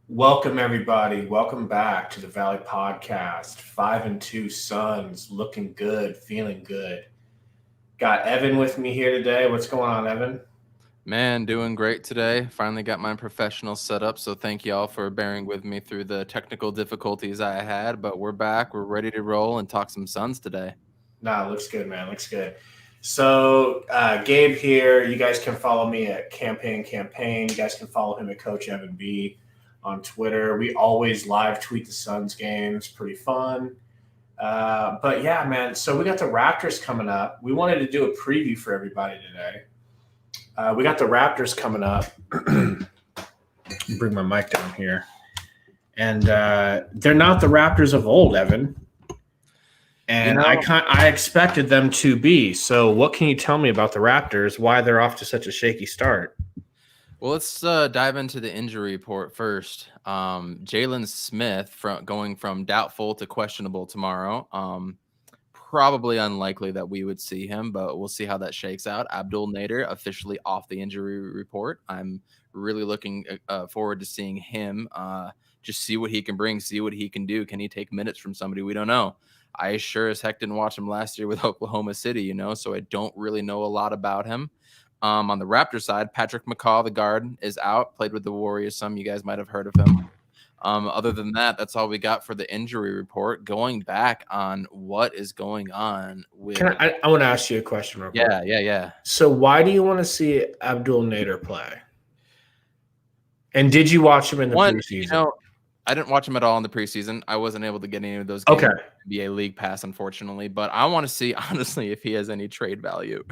Welcome everybody. Welcome back to the Valley Podcast. 5-2 Suns, looking good, feeling good. Got Evan with me here today. What's going on, Evan? Man, doing great today. Finally got my professional set up, so thank you all for bearing with me through the technical difficulties I had. But we're back, we're ready to roll and talk some Suns today. Nah, looks good, man. Looks good. So, Gabe here. You guys can follow me at Campaign. You guys can follow him at Coach Evan B on Twitter. We always live tweet the Suns games. Pretty fun. But yeah, man. So we got the Raptors coming up. We wanted to do a preview for everybody today. We got the Raptors coming up. Bring my mic down here. And they're not the Raptors of old, Evan. And I expected them to be. So what can you tell me about the Raptors, why they're off to such a shaky start? Well, let's dive into the injury report first. Jalen Smith going from doubtful to questionable tomorrow. Probably unlikely that we would see him, but we'll see how that shakes out. Abdul Nader officially off the injury report. I'm really looking forward to seeing him just see what he can bring, see what he can do. Can he take minutes from somebody we don't know? I sure as heck didn't watch him last year with Oklahoma City, so I don't really know a lot about him. On the Raptor side, Patrick McCaw, the guard, is out, played with the Warriors. Some of you guys might have heard of him. Other than that, that's all we got for the injury report. Going back on what is going on with... I want to ask you a question real quick. Yeah. So why do you want to see Abdul Nader play? And did you watch him in the preseason? I didn't watch him at all in the preseason. I wasn't able to get any of those games. Okay. NBA League Pass, unfortunately. But I want to see, honestly, if he has any trade value.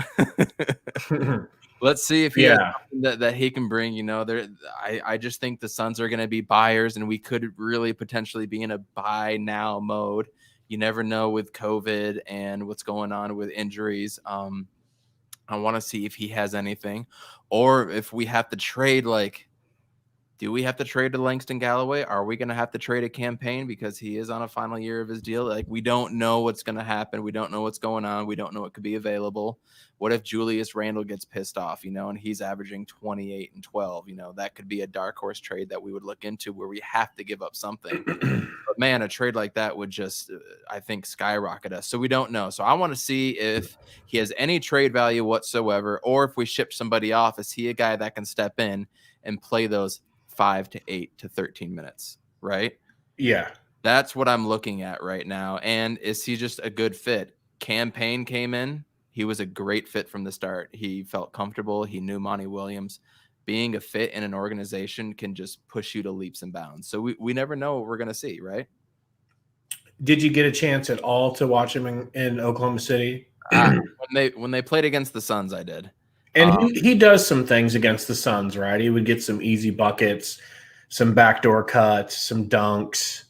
Let's see if he has something that he can bring. I just think the Suns are going to be buyers, and we could really potentially be in a buy now mode. You never know with COVID and what's going on with injuries. I want to see if he has anything, or if we have to trade, do we have to trade to Langston Galloway? Are we going to have to trade a Campaign because he is on a final year of his deal? We don't know what's going to happen. We don't know what's going on. We don't know what could be available. What if Julius Randle gets pissed off, and he's averaging 28 and 12? That could be a dark horse trade that we would look into where we have to give up something. But man, a trade like that would just, I think, skyrocket us. So we don't know. So I want to see if he has any trade value whatsoever, or if we ship somebody off, is he a guy that can step in and play those 5 to 8 to 13 minutes, right? Yeah. That's what I'm looking at right now. And is he just a good fit? Campaign came in. He was a great fit from the start. He felt comfortable. He knew Monty Williams. Being a fit in an organization can just push you to leaps and bounds. So we never know what we're going to see, right? Did you get a chance at all to watch him in Oklahoma City? When they played against the Suns, I did. And he does some things against the Suns, right? He would get some easy buckets, some backdoor cuts, some dunks.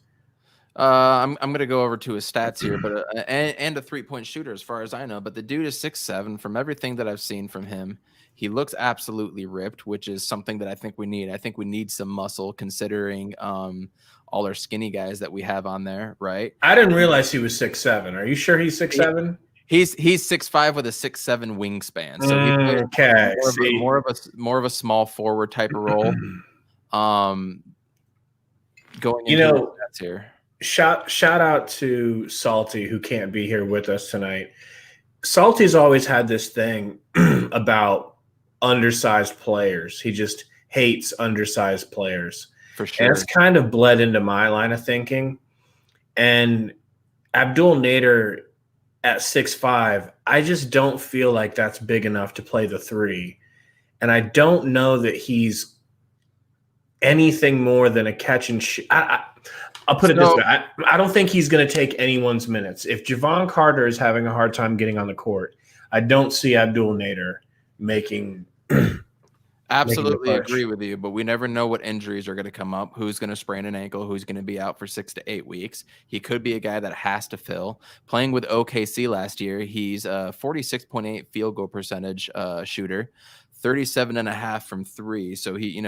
I'm going to go over to his stats here, but and a 3-point shooter as far as I know. But the dude is 6'7". From everything that I've seen from him, he looks absolutely ripped, which is something that I think we need. I think we need some muscle, considering all our skinny guys that we have on there, right? I didn't realize he was 6'7". Are you sure he's 6'7"? He's 6'5" with a 6'7" wingspan. So he more of a small forward type of role. Going into the stats here. Shout out to Salty, who can't be here with us tonight. Salty's always had this thing about undersized players. He just hates undersized players. For sure. And it's kind of bled into my line of thinking. And Abdul Nader at 6'5", I just don't feel like that's big enough to play the 3. And I don't know that he's anything more than a catch and shoot. I'll put it this way. I don't think he's going to take anyone's minutes. If Javon Carter is having a hard time getting on the court, I don't see Abdul Nader making Absolutely agree with you, but we never know what injuries are going to come up, who's going to sprain an ankle, who's going to be out for 6 to 8 weeks. He could be a guy that has to fill. Playing with OKC last year, he's a 46.8 field goal percentage shooter, 37.5 from three. So he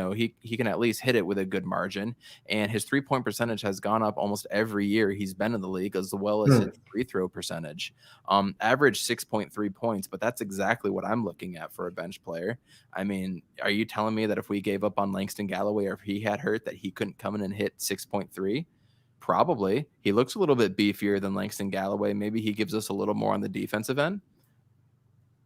can at least hit it with a good margin. And his 3-point percentage has gone up almost every year he's been in the league, as well as his free throw percentage. Average 6.3 points, but that's exactly what I'm looking at for a bench player. I mean, are you telling me that if we gave up on Langston Galloway, or if he had hurt, that he couldn't come in and hit 6.3? Probably. He looks a little bit beefier than Langston Galloway. Maybe he gives us a little more on the defensive end.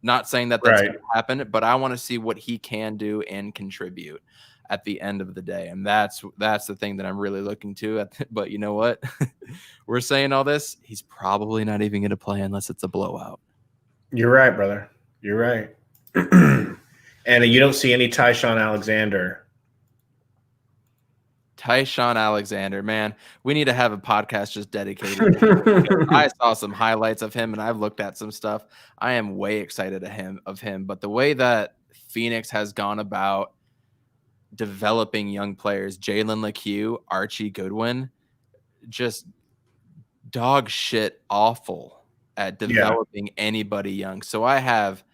Not saying that that's going to happen, but I want to see what he can do and contribute at the end of the day. And that's the thing that I'm really looking to. But you know what? We're saying all this. He's probably not even going to play unless it's a blowout. You're right, brother. You're right. And you don't see any Tyshawn Alexander. Tyshawn Alexander, man, we need to have a podcast just dedicated to him. I saw some highlights of him and I've looked at some stuff. I am way excited of him, but the way that Phoenix has gone about developing young players, Jalen LeCue, Archie Goodwin, just dog shit awful at developing anybody young. So I have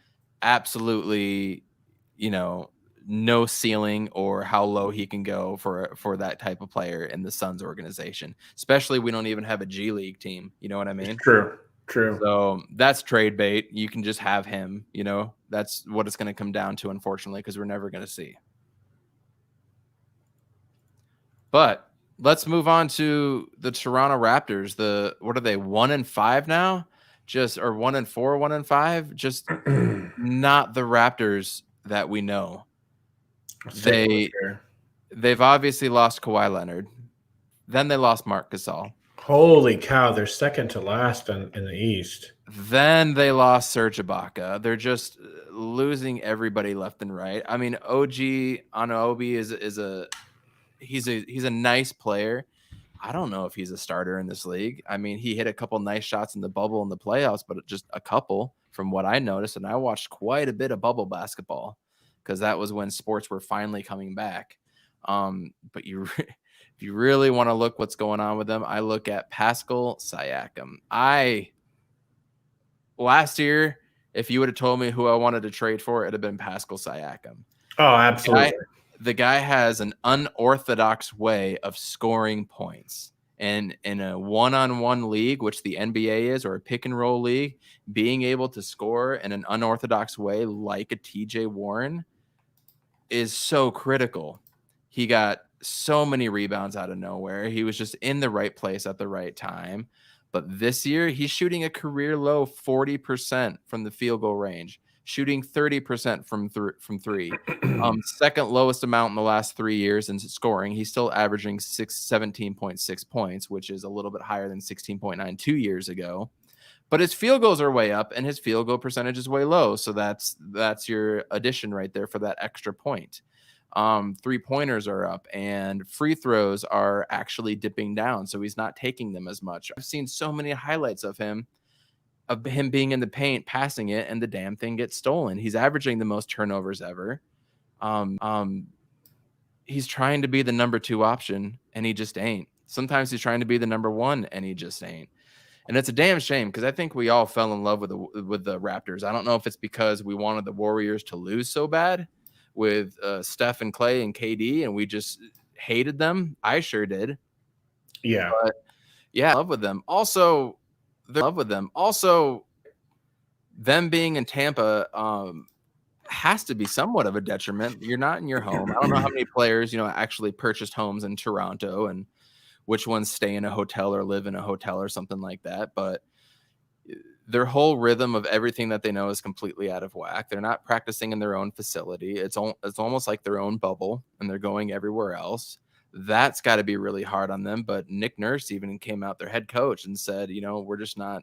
absolutely, no ceiling or how low he can go for that type of player in the Suns organization. Especially we don't even have a G League team. You know what I mean? True. So that's trade bait. You can just have him, that's what it's going to come down to, unfortunately, because we're never going to see. But let's move on to the Toronto Raptors. What are they, 1-5 now? Or 1-4, 1-5? Just not the Raptors that we know. They've obviously lost Kawhi Leonard. Then they lost Marc Gasol. Holy cow, they're second to last in the East. Then they lost Serge Ibaka. They're just losing everybody left and right. I mean, OG Anunoby he's a nice player. I don't know if he's a starter in this league. I mean, he hit a couple nice shots in the bubble in the playoffs, but just a couple from what I noticed. And I watched quite a bit of bubble basketball because that was when sports were finally coming back. But if you really want to look what's going on with them, I look at Pascal Siakam. Last year, if you would have told me who I wanted to trade for, it'd have been Pascal Siakam. Oh, absolutely. The guy has an unorthodox way of scoring points. And in a one-on-one league, which the NBA is, or a pick-and-roll league, being able to score in an unorthodox way like a TJ Warren is so critical. He got so many rebounds out of nowhere. He was just in the right place at the right time. But this year, he's shooting a career-low 40% from the field goal range, shooting 30% from three. Second lowest amount in the last 3 years in scoring. He's still averaging 17.6 points, which is a little bit higher than 16.9 2 years ago. But his field goals are way up, and his field goal percentage is way low. So that's your addition right there for that extra point. 3-pointers are up, and free throws are actually dipping down. So he's not taking them as much. I've seen so many highlights of him being in the paint, passing it, and the damn thing gets stolen. He's averaging the most turnovers ever. He's trying to be the number 2 option, and he just ain't. Sometimes he's trying to be the number 1, and he just ain't. And it's a damn shame because I think we all fell in love with the Raptors. I don't know if it's because we wanted the Warriors to lose so bad with Steph and Clay and KD, and we just hated them. I sure did. Yeah. But yeah, love with them. Also, them being in Tampa has to be somewhat of a detriment. You're not in your home. I don't know how many players, actually purchased homes in Toronto and which ones stay in a hotel or live in a hotel or something like that. But their whole rhythm of everything that they know is completely out of whack. They're not practicing in their own facility. It's almost like their own bubble, and they're going everywhere else. That's got to be really hard on them. But Nick Nurse even came out, their head coach, and said, we're just not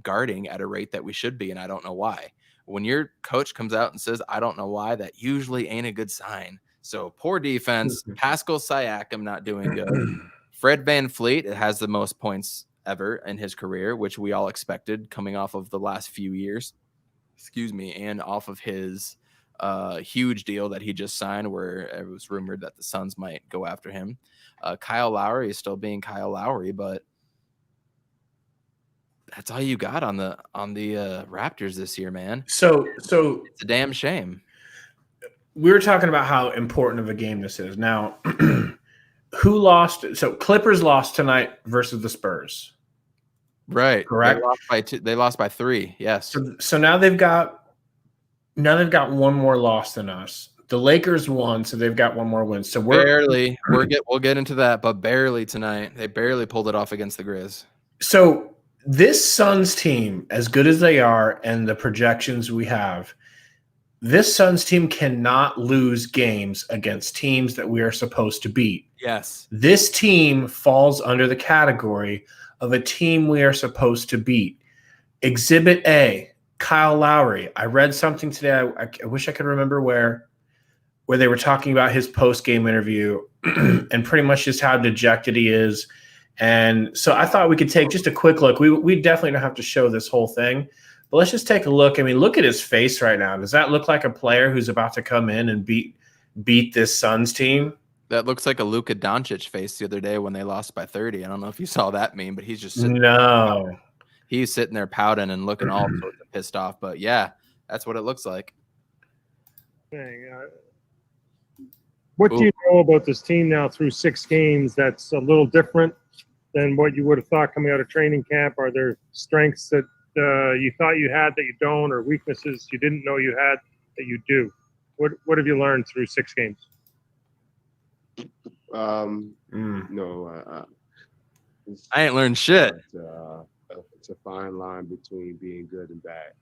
guarding at a rate that we should be, and I don't know why. When your coach comes out and says, I don't know why, that usually ain't a good sign. So poor defense. Pascal Siakam not doing good. Fred VanVleet has the most points ever in his career, which we all expected coming off of the last few years. And off of his huge deal that he just signed where it was rumored that the Suns might go after him. Kyle Lowry is still being Kyle Lowry, but that's all you got on the Raptors this year, man. So it's a damn shame. we were talking about how important of a game this is. Now, who lost? So Clippers lost tonight versus the Spurs. Right. Correct. They lost by 2. They lost by 3. Yes. So now they've got one more loss than us. The Lakers won, so they've got one more win. So we'll get into that, but barely tonight. They barely pulled it off against the Grizz. So this Suns team, as good as they are, and the projections we have, this Suns team cannot lose games against teams that we are supposed to beat. Yes. This team falls under the category of a team we are supposed to beat. Exhibit A, Kyle Lowry. I read something today. I wish I could remember where they were talking about his post-game interview and pretty much just how dejected he is. And so I thought we could take just a quick look. We definitely don't have to show this whole thing, but let's just take a look. I mean, look at his face right now. Does that look like a player who's about to come in and beat this Suns team? That looks like a Luka Doncic face the other day when they lost by 30. I don't know if you saw that meme, but he's just sitting there. He's sitting there pouting and looking all sorts of pissed off. But yeah, that's what it looks like. What do you know about this team now through 6 games that's a little different than what you would have thought coming out of training camp? Are there strengths that you thought you had that you don't, or weaknesses you didn't know you had that you do? What have you learned through 6 games? No, I ain't learned shit. It's a fine line between being good and bad.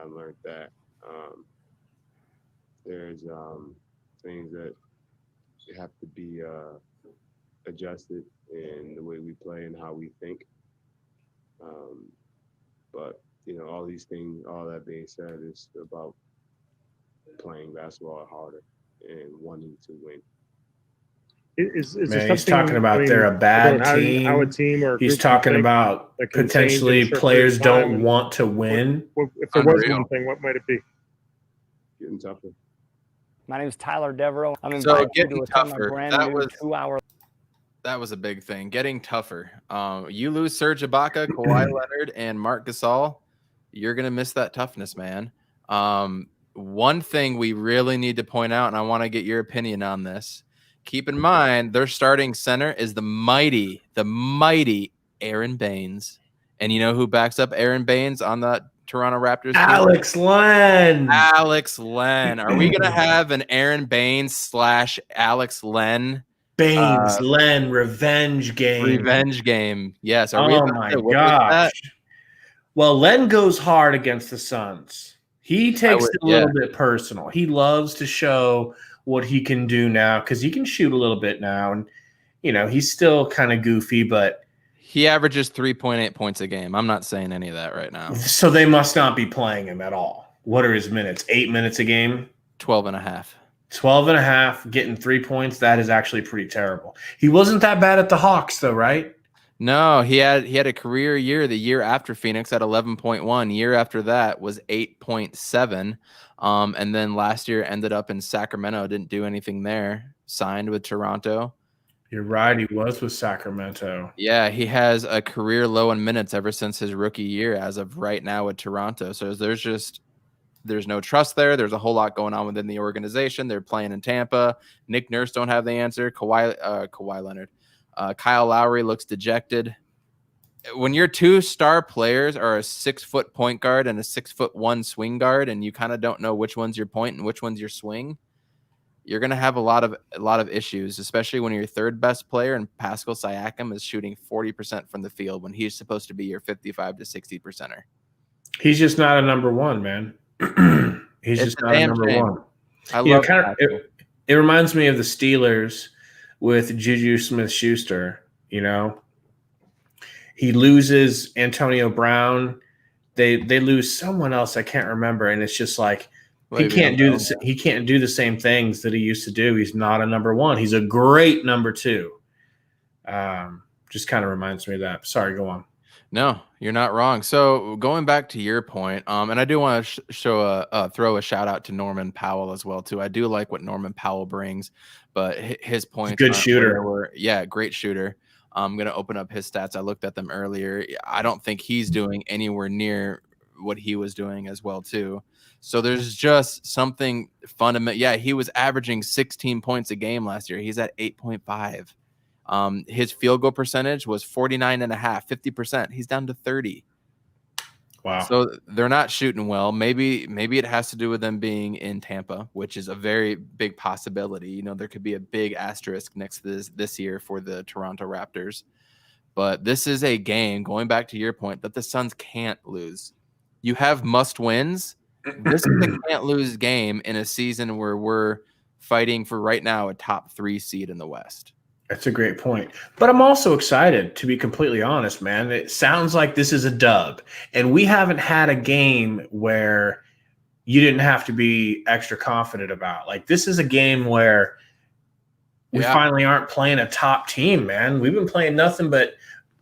I learned that. There's things that have to be adjusted in the way we play and how we think. But all these things, all that being said, is about playing basketball harder and wanting to win. He's talking about they're a bad team. How a team or he's talking about potentially players don't want to win. If there was one thing, what might it be? Getting tougher. My name is Tyler Devereaux. I'm invited to attend my brand new 2-hour. That was a big thing. Getting tougher. You lose Serge Ibaka, Kawhi Leonard, and Marc Gasol. You're gonna miss that toughness, man. One thing we really need to point out, and I want to get your opinion on this. Keep in mind, their starting center is the mighty Aaron Baines. And you know who backs up Aaron Baines on the Toronto Raptors? Alex Len. Alex Len. Are we going to have an Aaron Baines / Alex Len? Baines, Len, revenge game. Revenge game. Yes. Oh, my gosh. Well, Len goes hard against the Suns. He takes it a little bit personal. He loves to show what he can do now because he can shoot a little bit now. And, he's still kind of goofy, but he averages 3.8 points a game. I'm not saying any of that right now. So they must not be playing him at all. What are his minutes? 8 minutes a game? 12 and a half. 12 and a half, getting 3 points. That is actually pretty terrible. He wasn't that bad at the Hawks, though, right? No, he had a career year. The year after Phoenix at 11.1. Year after that was 8.7. And then last year ended up in Sacramento. Didn't do anything there. Signed with Toronto. You're right. He was with Sacramento. Yeah, he has a career low in minutes ever since his rookie year as of right now with Toronto. So there's no trust there. There's a whole lot going on within the organization. They're playing in Tampa. Nick Nurse don't have the answer. Kawhi Leonard. Kyle Lowry looks dejected. When your 2 star players are a 6-foot point guard and a 6'1" swing guard, and you kind of don't know which one's your point and which one's your swing, you're gonna have a lot of issues, especially when your 3rd best player and Pascal Siakam is shooting 40% from the field when he's supposed to be your 55 to 60%er. He's just not a number one, man. He's just not a number one. I love it reminds me of the Steelers with Juju Smith-Schuster. He loses Antonio Brown. They lose someone else I can't remember, and it's just like he can't do this. He can't do the same things that he used to do. He's not a number one. He's a great number 2. Just kind of reminds me of that. Sorry, go on. No, you're not wrong. So going back to your point, and I do want to throw a shout out to Norman Powell as well too. I do like what Norman Powell brings, but his points. Good shooter. Great shooter. I'm gonna open up his stats. I looked at them earlier. I don't think he's doing anywhere near what he was doing as well too. So there's just something fundamental. Yeah, he was averaging 16 points a game last year. He's at 8.5. His field goal percentage was 49.5, 50%. He's down to 30. Wow. So they're not shooting well. Maybe it has to do with them being in Tampa, which is a very big possibility. You know, there could be a big asterisk next to this year for the Toronto Raptors. But this is a game, going back to your point, that the Suns can't lose. You have must wins. This is a can't lose game in a season where we're fighting for right now a top 3 seed in the West. That's a great point. But I'm also excited, to be completely honest, man. It sounds like this is a dub. And we haven't had a game where you didn't have to be extra confident about. Like, this is a game where we finally aren't playing a top team, man. We've been playing nothing but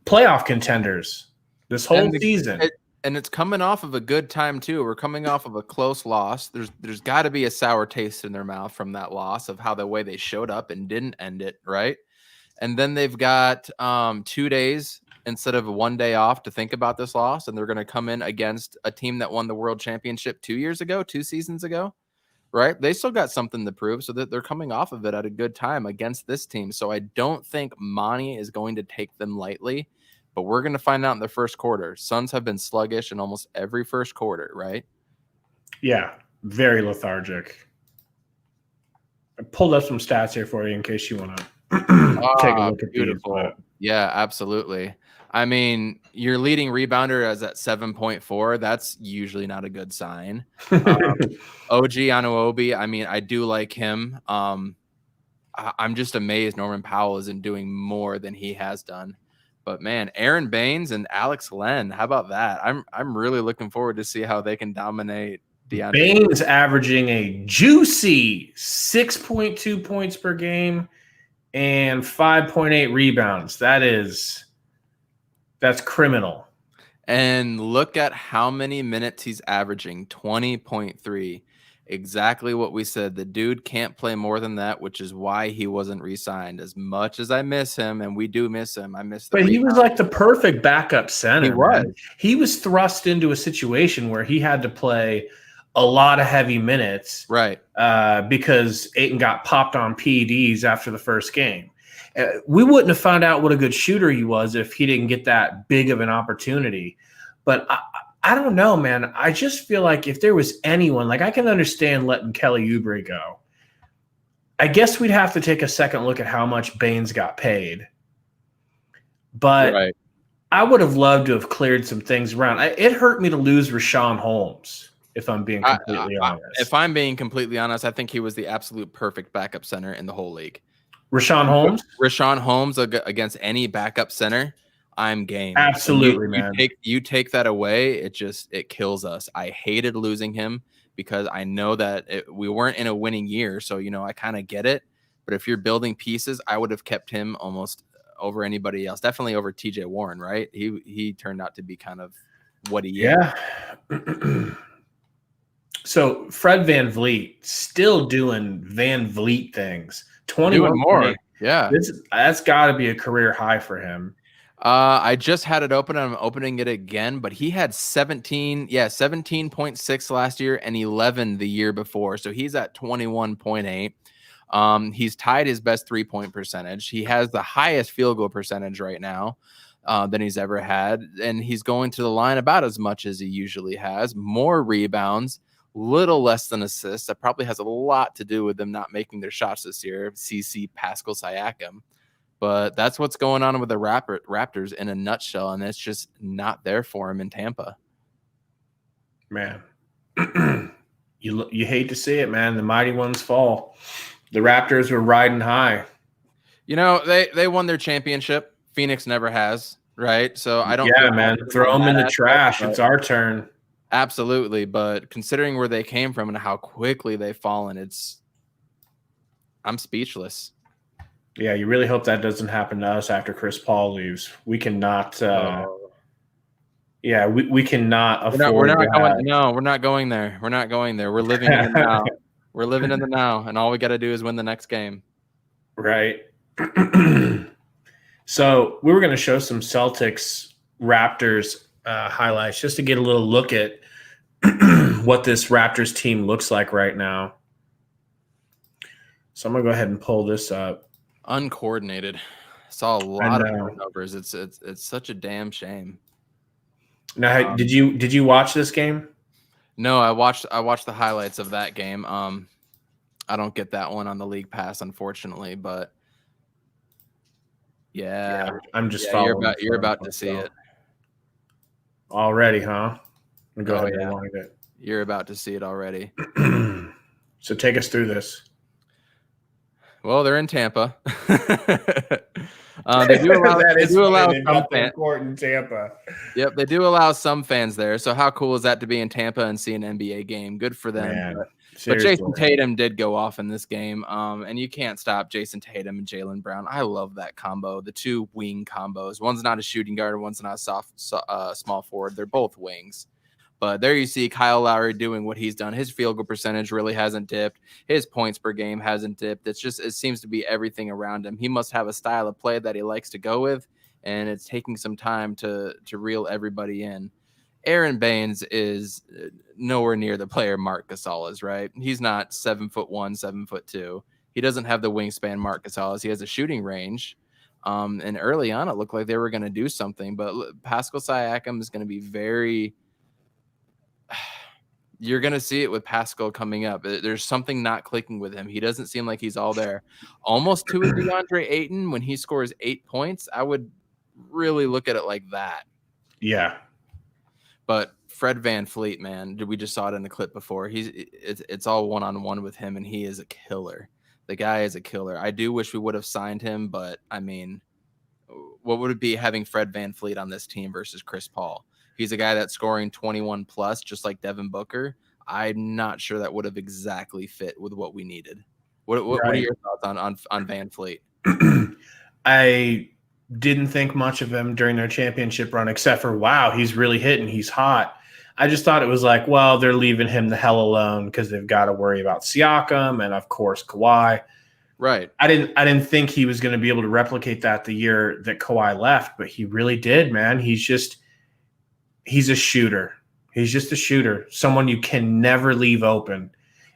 playoff contenders this whole season. And it's coming off of a good time, too. We're coming off of a close loss. There's got to be a sour taste in their mouth from that loss of how the way they showed up and didn't end it, right? And then they've got 2 days instead of 1 day off to think about this loss. And they're going to come in against a team that won the world championship 2 seasons ago, right? They still got something to prove, so that they're coming off of it at a good time against this team. So I don't think Monty is going to take them lightly, but we're going to find out in the first quarter. Suns have been sluggish in almost every first quarter, right? Yeah, very lethargic. I pulled up some stats here for you in case you want to take a look at beautiful. these. Yeah, absolutely. I mean, your leading rebounder is at 7.4. That's usually not a good sign. OG Anunoby, I mean, I do like him. I'm just amazed Norman Powell isn't doing more than he has done. But man, Aaron Baines and Alex Len, how about that? I'm really looking forward to see how they can dominate DeAndre. Baines averaging a juicy 6.2 points per game and 5.8 rebounds. That's criminal. And look at how many minutes he's averaging, 20.3. Exactly what we said. The dude can't play more than that, which is why he wasn't re-signed. As much as I miss him, and we do miss him, I miss the But he was like the perfect backup center. He was. Man. He was thrust into a situation where he had to play a lot of heavy minutes, right? Because Ayton got popped on PEDs after the first game. We wouldn't have found out what a good shooter he was if he didn't get that big of an opportunity. But I don't know, man. I just feel like if there was anyone, like I can understand letting Kelly Oubre go. I guess we'd have to take a second look at how much Baines got paid. But right. I would have loved to have cleared some things around. It hurt me to lose Rashawn Holmes, if I'm being completely honest. If I'm being completely honest, I think he was the absolute perfect backup center in the whole league. Rashawn Holmes? Rashawn Holmes against any backup center, I'm game. Absolutely, man. You take that away, it kills us. I hated losing him because I know that we weren't in a winning year, so I kind of get it. But if you're building pieces, I would have kept him almost over anybody else. Definitely over TJ Warren, right? He turned out to be kind of what he is. Yeah. So Fred VanVleet still doing VanVleet things. 21 more. Yeah. That's got to be a career high for him. I just had it open. I'm opening it again, but he had 17.6 last year and 11 the year before. So he's at 21.8. He's tied his best 3-point percentage. He has the highest field goal percentage right now than he's ever had. And he's going to the line about as much as he usually has. More rebounds, little less than assists. That probably has a lot to do with them not making their shots this year. CC Pascal Siakam. But that's what's going on with the Raptors in a nutshell, and it's just not there for him in Tampa. Man, you hate to see it, man. The mighty ones fall. The Raptors were riding high. They won their championship. Phoenix never has, right? So I don't. Yeah, man. Throw them in the trash. It's our turn. Absolutely, but considering where they came from and how quickly they've fallen, I'm speechless. Yeah, you really hope that doesn't happen to us after Chris Paul leaves. We cannot. We cannot afford. We're not going there. We're not going there. We're living in the now. We're living in the now, and all we got to do is win the next game. Right. So we were going to show some Celtics Raptors highlights just to get a little look at what this Raptors team looks like right now. So I'm going to go ahead and pull this up. Uncoordinated. Saw a lot of turnovers. It's such a damn shame. Now, did you watch this game? No, I watched the highlights of that game. I don't get that one on the League Pass, unfortunately, but yeah I'm just following. You're about to see it already, huh? Go ahead and rewind it. You're about to see it already. So take us through this. Well, they're in Tampa. They do allow some fans. In Tampa. Yep, they do allow some fans there. So how cool is that to be in Tampa and see an NBA game? Good for them. Man, but Jason Tatum did go off in this game, and you can't stop Jason Tatum and Jaylen Brown. I love that combo, the two wing combos. One's not a shooting guard, one's not a small forward. They're both wings. But there you see Kyle Lowry doing what he's done. His field goal percentage really hasn't dipped. His points per game hasn't dipped. It seems to be everything around him. He must have a style of play that he likes to go with, and it's taking some time to reel everybody in. Aaron Baines is nowhere near the player Marc Gasol is, right? He's not 7'1", 7'2". He doesn't have the wingspan Marc Gasol is. He has a shooting range. And early on, it looked like they were going to do something. But Pascal Siakam is going to be very... You're going to see it with Pascal coming up. There's something not clicking with him. He doesn't seem like he's all there. Almost to a DeAndre Ayton when he scores 8 points. I would really look at it like that. Yeah. But Fred VanVleet, man, we just saw it in the clip before. It's all one-on-one with him, and he is a killer. The guy is a killer. I do wish we would have signed him, but, I mean, what would it be having Fred VanVleet on this team versus Chris Paul? He's a guy that's scoring 21+, just like Devin Booker. I'm not sure that would have exactly fit with what we needed. What are your thoughts on VanVleet? I didn't think much of him during their championship run, except for, wow, he's really hitting. He's hot. I just thought it was like, well, they're leaving him the hell alone because they've got to worry about Siakam and, of course, Kawhi. Right. I didn't think he was going to be able to replicate that the year that Kawhi left, but he really did, man. He's a shooter. He's just a shooter, someone you can never leave open.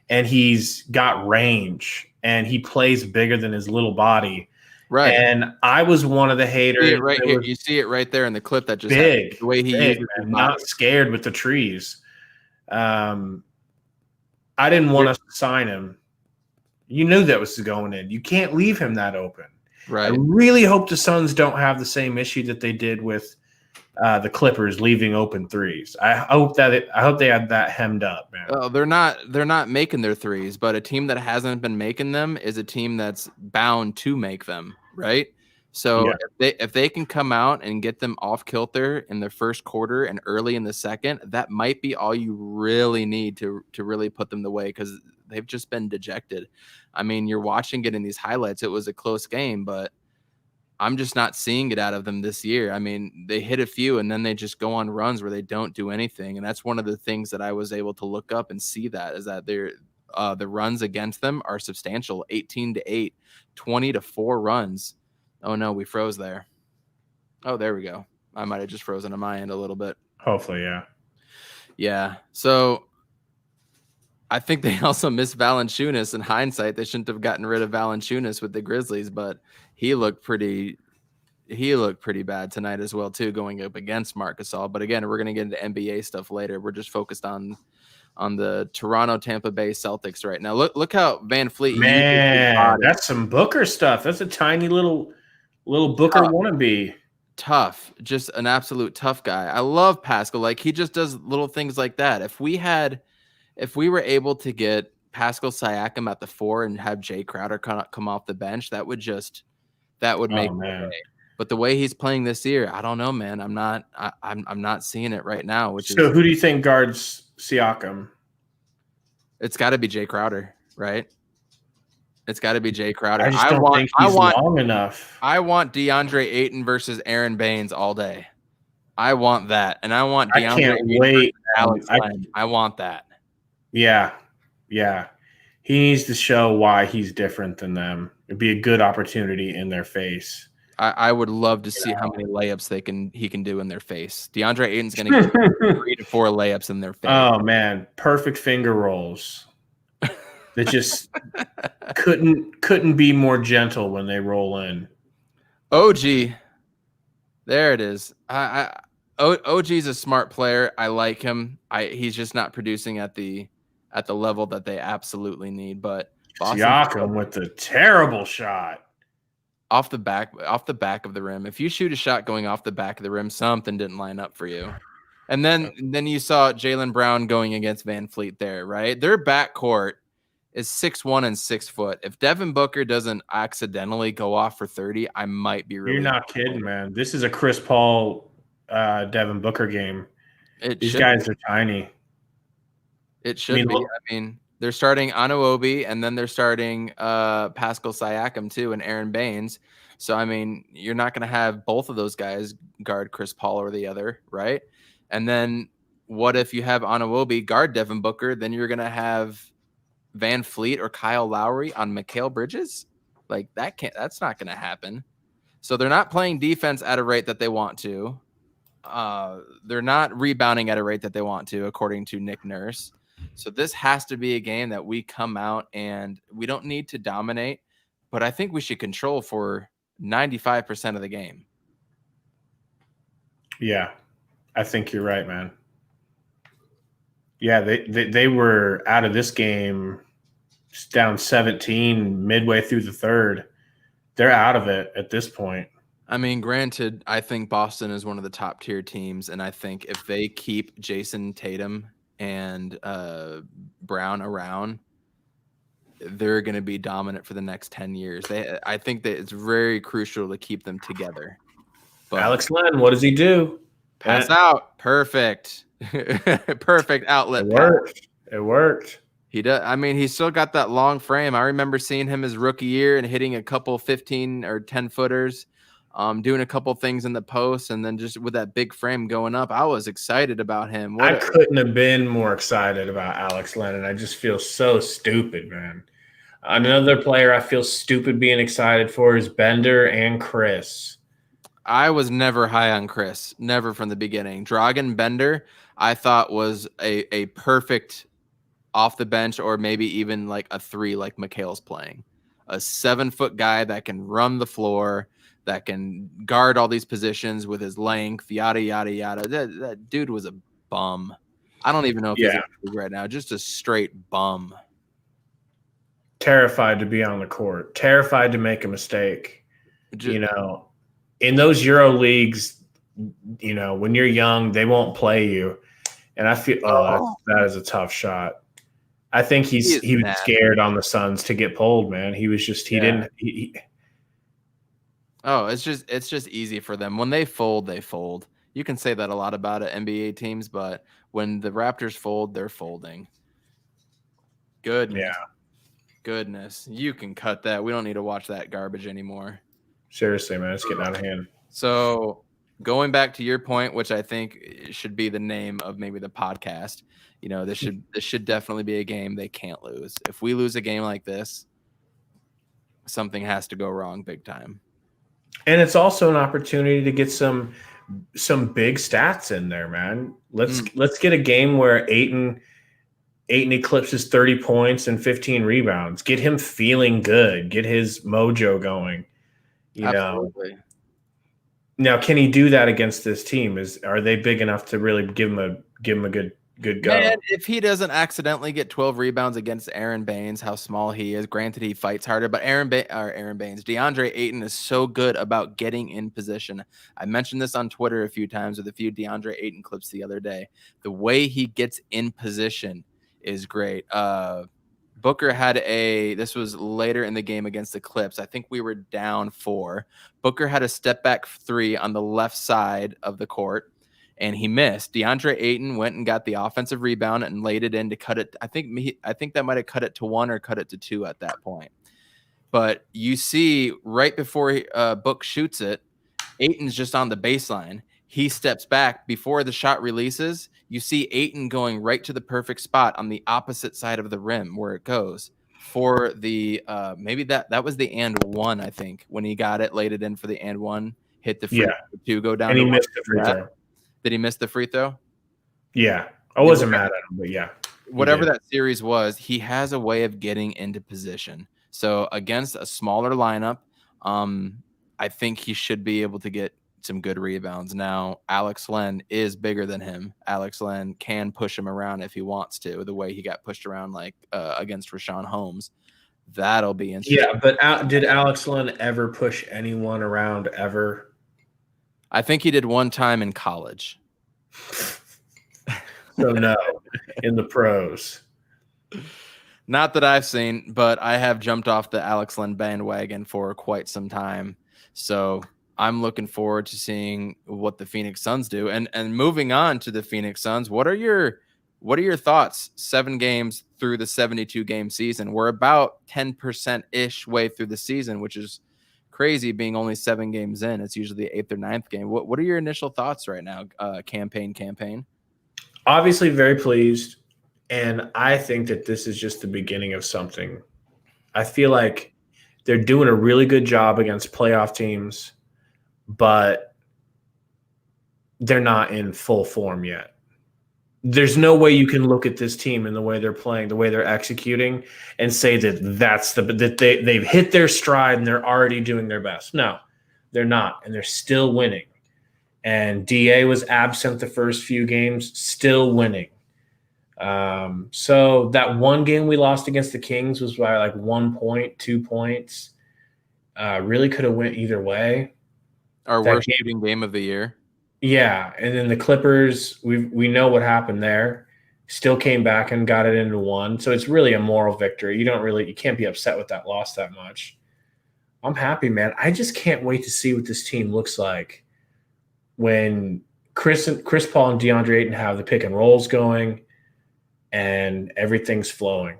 And he's got range, and he plays bigger than his little body. Right. And I was one of the haters. You see it right here. You see it right there in the clip that just big. Happened. The way he uses his not scared with the trees. I didn't want us to sign him. You knew that was going in. You can't leave him that open. Right. I really hope the Suns don't have the same issue that they did with the Clippers leaving open threes. I hope they had that hemmed up, man. Oh, they're not making their threes, but a team that hasn't been making them is a team that's bound to make them, right? So if they can come out and get them off kilter in the first quarter and early in the second, that might be all you really need to really put them away, because they've just been dejected. I mean, you're watching it in these highlights. It was a close game, but I'm just not seeing it out of them this year. I mean, they hit a few and then they just go on runs where they don't do anything. And that's one of the things that I was able to look up and see, that is that the runs against them are substantial. 18-8, 20-4 runs. Oh no, we froze there. Oh, there we go. I might have just frozen on my end a little bit. Hopefully, yeah. Yeah. So I think they also missed Valanciunas. In hindsight, they shouldn't have gotten rid of Valanciunas with the Grizzlies, but he looked pretty bad tonight as well too, going up against Marc Gasol. But again, we're going to get into NBA stuff later. We're just focused on the Toronto Tampa Bay Celtics right now. Look how VanVleet, man, that's some Booker stuff. That's a tiny little Booker wannabe. Tough, just an absolute tough guy. I love Pascal. Like, he just does little things like that. If we were able to get Pascal Siakam at the 4 and have Jay Crowder come off the bench, that would make it okay. But the way he's playing this year, I don't know, man. I'm not seeing it right now. So who do you think guards Siakam? It's got to be Jay Crowder, right? It's got to be Jay Crowder. I just don't think he's long enough. I want DeAndre Ayton versus Aaron Baines all day. I want that, and I want DeAndre Ayton versus Alex Len. I want that. Yeah. He needs to show why he's different than them. It'd be a good opportunity in their face. I would love to see how many layups he can do in their face. DeAndre Ayton's going to get 3 to 4 layups in their face. Oh man, perfect finger rolls that just couldn't be more gentle when they roll in. OG, there it is. OG's a smart player. I like him. He's just not producing at the level that they absolutely need. But Siakam with the terrible shot. Off the back of the rim. If you shoot a shot going off the back of the rim, something didn't line up for you. And then you saw Jaylen Brown going against Van Fleet there, right? Their backcourt is 6'1" and 6 foot. If Devin Booker doesn't accidentally go off for 30, I might be really. You're not kidding, man. This is a Chris Paul, Devin Booker game. These guys are tiny. It should be. I mean, they're starting Anunoby, and then they're starting Pascal Siakam too, and Aaron Baines. So I mean, you're not going to have both of those guys guard Chris Paul or the other, right? And then what if you have Anunoby guard Devin Booker? Then you're going to have Van Fleet or Kyle Lowry on Mikhail Bridges. Like that's not going to happen. So they're not playing defense at a rate that they want to. They're not rebounding at a rate that they want to, according to Nick Nurse. So this has to be a game that we come out and we don't need to dominate, but I think we should control for 95% of the game. Yeah, I think you're right, man. Yeah, they were out of this game down 17 midway through the third. They're out of it at this point. I mean, granted, I think Boston is one of the top tier teams, and I think if they keep Jason Tatum and Brown around, they're going to be dominant for the next 10 years. I think that it's very crucial to keep them together. But Alex Len, what does he do? Pass out. Perfect. Perfect outlet. It worked. He does. I mean, he's still got that long frame. I remember seeing him his rookie year and hitting a couple 15 or 10 footers, doing a couple things in the post, and then just with that big frame going up. I was excited about him. I couldn't have been more excited about Alex Lennon. I just feel so stupid, man. Another player I feel stupid being excited for is Bender and Chris. I was never high on Chris, never from the beginning. Dragan Bender, I thought was a perfect off the bench, or maybe even like a 3 like Mikhail's playing. A 7-foot guy that can run the floor, that can guard all these positions with his length, yada, yada, yada. That dude was a bum. I don't even know if he's in the league right now. Just a straight bum. Terrified to be on the court. Terrified to make a mistake. In those Euro leagues, when you're young, they won't play you. And I feel that is a tough shot. I think he was scared on the Suns to get pulled, man. He was just it's just easy for them. When they fold, they fold. You can say that a lot about NBA teams, but when the Raptors fold, they're folding. Goodness. You can cut that. We don't need to watch that garbage anymore. Seriously, man, it's getting out of hand. So going back to your point, which I think should be the name of maybe the podcast, this should definitely be a game they can't lose. If we lose a game like this, something has to go wrong big time. And it's also an opportunity to get some big stats in there, man. Let's get a game where Ayton eclipses 30 points and 15 rebounds. Get him feeling good. Get his mojo going. Absolutely. Now, can he do that against this team? Are they big enough to really give him a good go? Man, if he doesn't accidentally get 12 rebounds against Aaron Baines, how small he is. Granted, he fights harder, but DeAndre Ayton is so good about getting in position. I mentioned this on Twitter a few times with a few DeAndre Ayton clips the other day. The way he gets in position is great. Booker this was later in the game against the Clips. I think we were down 4. Booker had a step back 3 on the left side of the court, and he missed. DeAndre Ayton went and got the offensive rebound and laid it in to cut it. I think that might have cut it to 1 or cut it to 2 at that point. But you see right before Book shoots it, Ayton's just on the baseline. He steps back before the shot releases. You see Ayton going right to the perfect spot on the opposite side of the rim where it goes. for the maybe that was the and one, I think, when he got it, laid it in for the and one, hit the free throw to go down. And he to missed the free throw. Did he miss the free throw? Yeah. I wasn't mad at him, but yeah. Whatever that series was, he has a way of getting into position. So against a smaller lineup, I think he should be able to get some good rebounds. Now, Alex Len is bigger than him. Alex Len can push him around if he wants to, the way he got pushed around like against Rashawn Holmes. That'll be interesting. Yeah, but did Alex Len ever push anyone around ever? I think he did one time in college. So no, in the pros. Not that I've seen, but I have jumped off the Alex Len bandwagon for quite some time. So I'm looking forward to seeing what the Phoenix Suns do. And moving on to the Phoenix Suns, what are your thoughts? 7 games through the 72-game season. We're about 10%-ish way through the season, which is crazy being only 7 games in. It's usually the 8th or 9th game. What are your initial thoughts right now? Campaign. Obviously very pleased. And I think that this is just the beginning of something. I feel like they're doing a really good job against playoff teams, but they're not in full form yet. There's no way you can look at this team and the way they're playing, the way they're executing, and say that they've hit their stride and they're already doing their best. No, they're not, and they're still winning. And DA was absent the first few games, still winning. So that one game we lost against the Kings was by like 1 point, 2 points. Really could have went either way. Our worst shooting game of the year. Yeah, and then the Clippers, we know what happened there. Still came back and got it into 1. So it's really a moral victory. You can't be upset with that loss that much. I'm happy, man. I just can't wait to see what this team looks like when Chris Paul and DeAndre Ayton have the pick and rolls going and everything's flowing.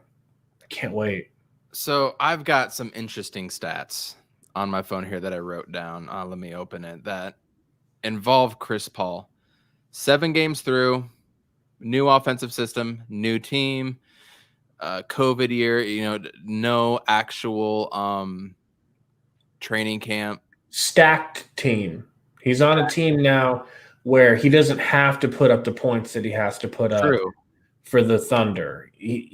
I can't wait. So I've got some interesting stats on my phone here that I wrote down. Let me open it. That involve Chris Paul. 7 games through, new offensive system, new team, COVID year, no actual training camp. Stacked team. He's on a team now where he doesn't have to put up the points that he has to put up for the Thunder. He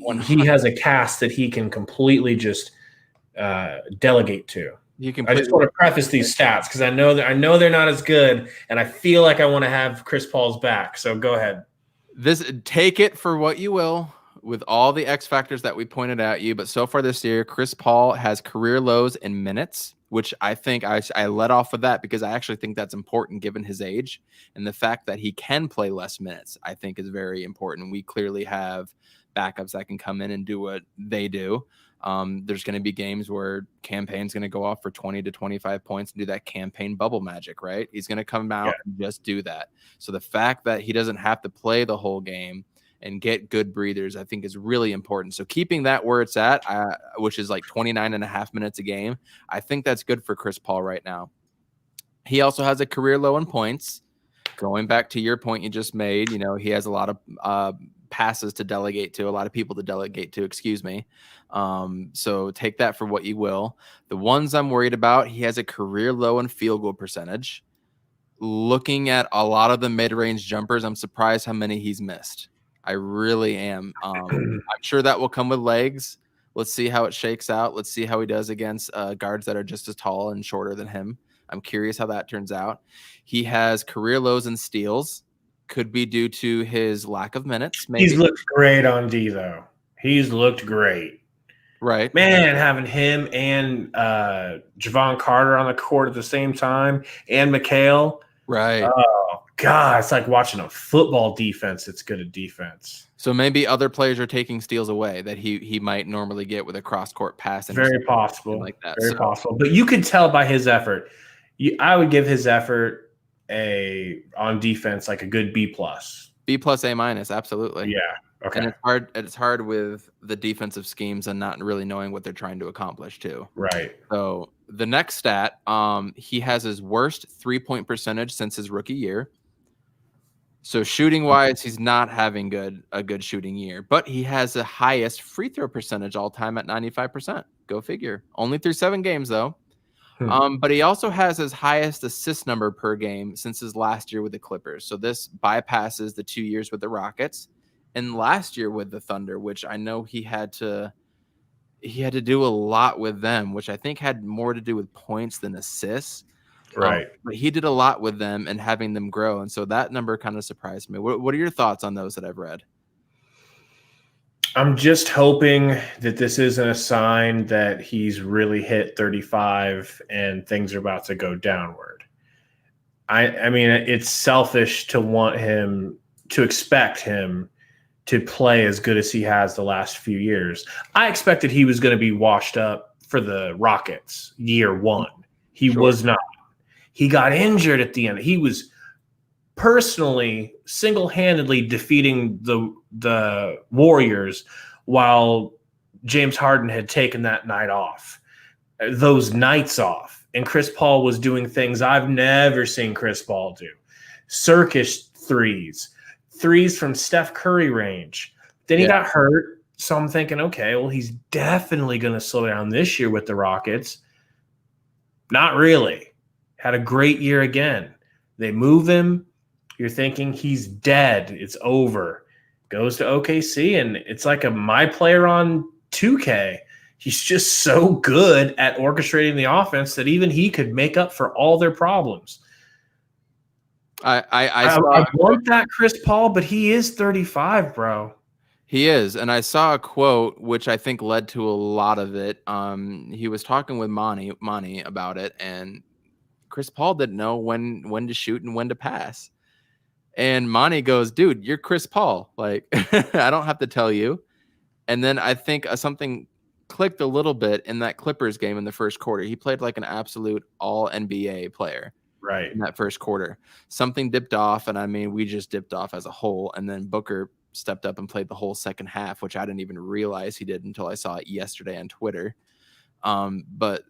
has a cast that he can completely just delegate to. I just want to preface these stats because I know they're not as good, and I feel like I want to have Chris Paul's back. So go ahead. Take it for what you will with all the X factors that we pointed out you. But so far this year, Chris Paul has career lows in minutes, which I think I let off with that because I actually think that's important given his age, and the fact that he can play less minutes, I think, is very important. We clearly have backups that can come in and do what they do. There's going to be games where Campaign's going to go off for 20 to 25 points and do that campaign bubble magic, right? He's going to come out and just do that. So the fact that he doesn't have to play the whole game and get good breathers, I think is really important. So keeping that where it's at, which is like 29 and a half minutes a game, I think that's good for Chris Paul right now. He also has a career low in points. Going back to your point you just made, he has a lot of passes to delegate to, a lot of people to delegate to, excuse me. So take that for what you will. The ones I'm worried about, he has a career low in field goal percentage. Looking at a lot of the mid-range jumpers, I'm surprised how many he's missed. I really am. I'm sure that will come with legs. Let's see how it shakes out. Let's see how he does against guards that are just as tall and shorter than him. I'm curious how that turns out. He has career lows in steals. Could be due to his lack of minutes. Maybe. He's looked great on D, though. He's looked great. Right. Man, having him and Javon Carter on the court at the same time and Mikhail. Right. Oh, God. It's like watching a football defense that's good at defense. So maybe other players are taking steals away that he might normally get with a cross-court pass. And very possible. Like that. Very possible. But you could tell by his effort. I would give his effort on defense like a good B+. B+, A-, absolutely. Yeah. Okay. And it's hard with the defensive schemes and not really knowing what they're trying to accomplish too. Right. So the next stat, he has his worst 3-point percentage since his rookie year. So shooting wise, he's not having a good shooting year, but he has the highest free throw percentage all time at 95%. Go figure. Only through 7 games though. But he also has his highest assist number per game since his last year with the Clippers. So this bypasses the 2 years with the Rockets and last year with the Thunder, which I know he had to do a lot with them, which I think had more to do with points than assists. Right. But he did a lot with them and having them grow. And so that number kind of surprised me. What are your thoughts on those that I've read? I'm just hoping that this isn't a sign that he's really hit 35 and things are about to go downward. I mean, it's selfish to want him to expect him to play as good as he has the last few years. I expected he was going to be washed up for the Rockets year 1. He was not. He got injured at the end. He was personally single-handedly defeating the Warriors while James Harden had taken that night off, those nights off. And Chris Paul was doing things I've never seen Chris Paul do. Circus threes from Steph Curry range. Then he got hurt. So I'm thinking, okay, well, he's definitely going to slow down this year with the Rockets. Not really. Had a great year again. They move him. You're thinking he's dead. It's over. Goes to OKC, and it's like my player on 2K. He's just so good at orchestrating the offense that even he could make up for all their problems. I want that Chris Paul, but he is 35, bro. He is, and I saw a quote which I think led to a lot of it. He was talking with Monty about it, and Chris Paul didn't know when to shoot and when to pass. And Monty goes, dude, you're Chris Paul. Like, I don't have to tell you. And then I think something clicked a little bit in that Clippers game in the first quarter. He played like an absolute all NBA player. Right. In that first quarter. Something dipped off, and I mean, we just dipped off as a whole. And then Booker stepped up and played the whole second half, which I didn't even realize he did until I saw it yesterday on Twitter. But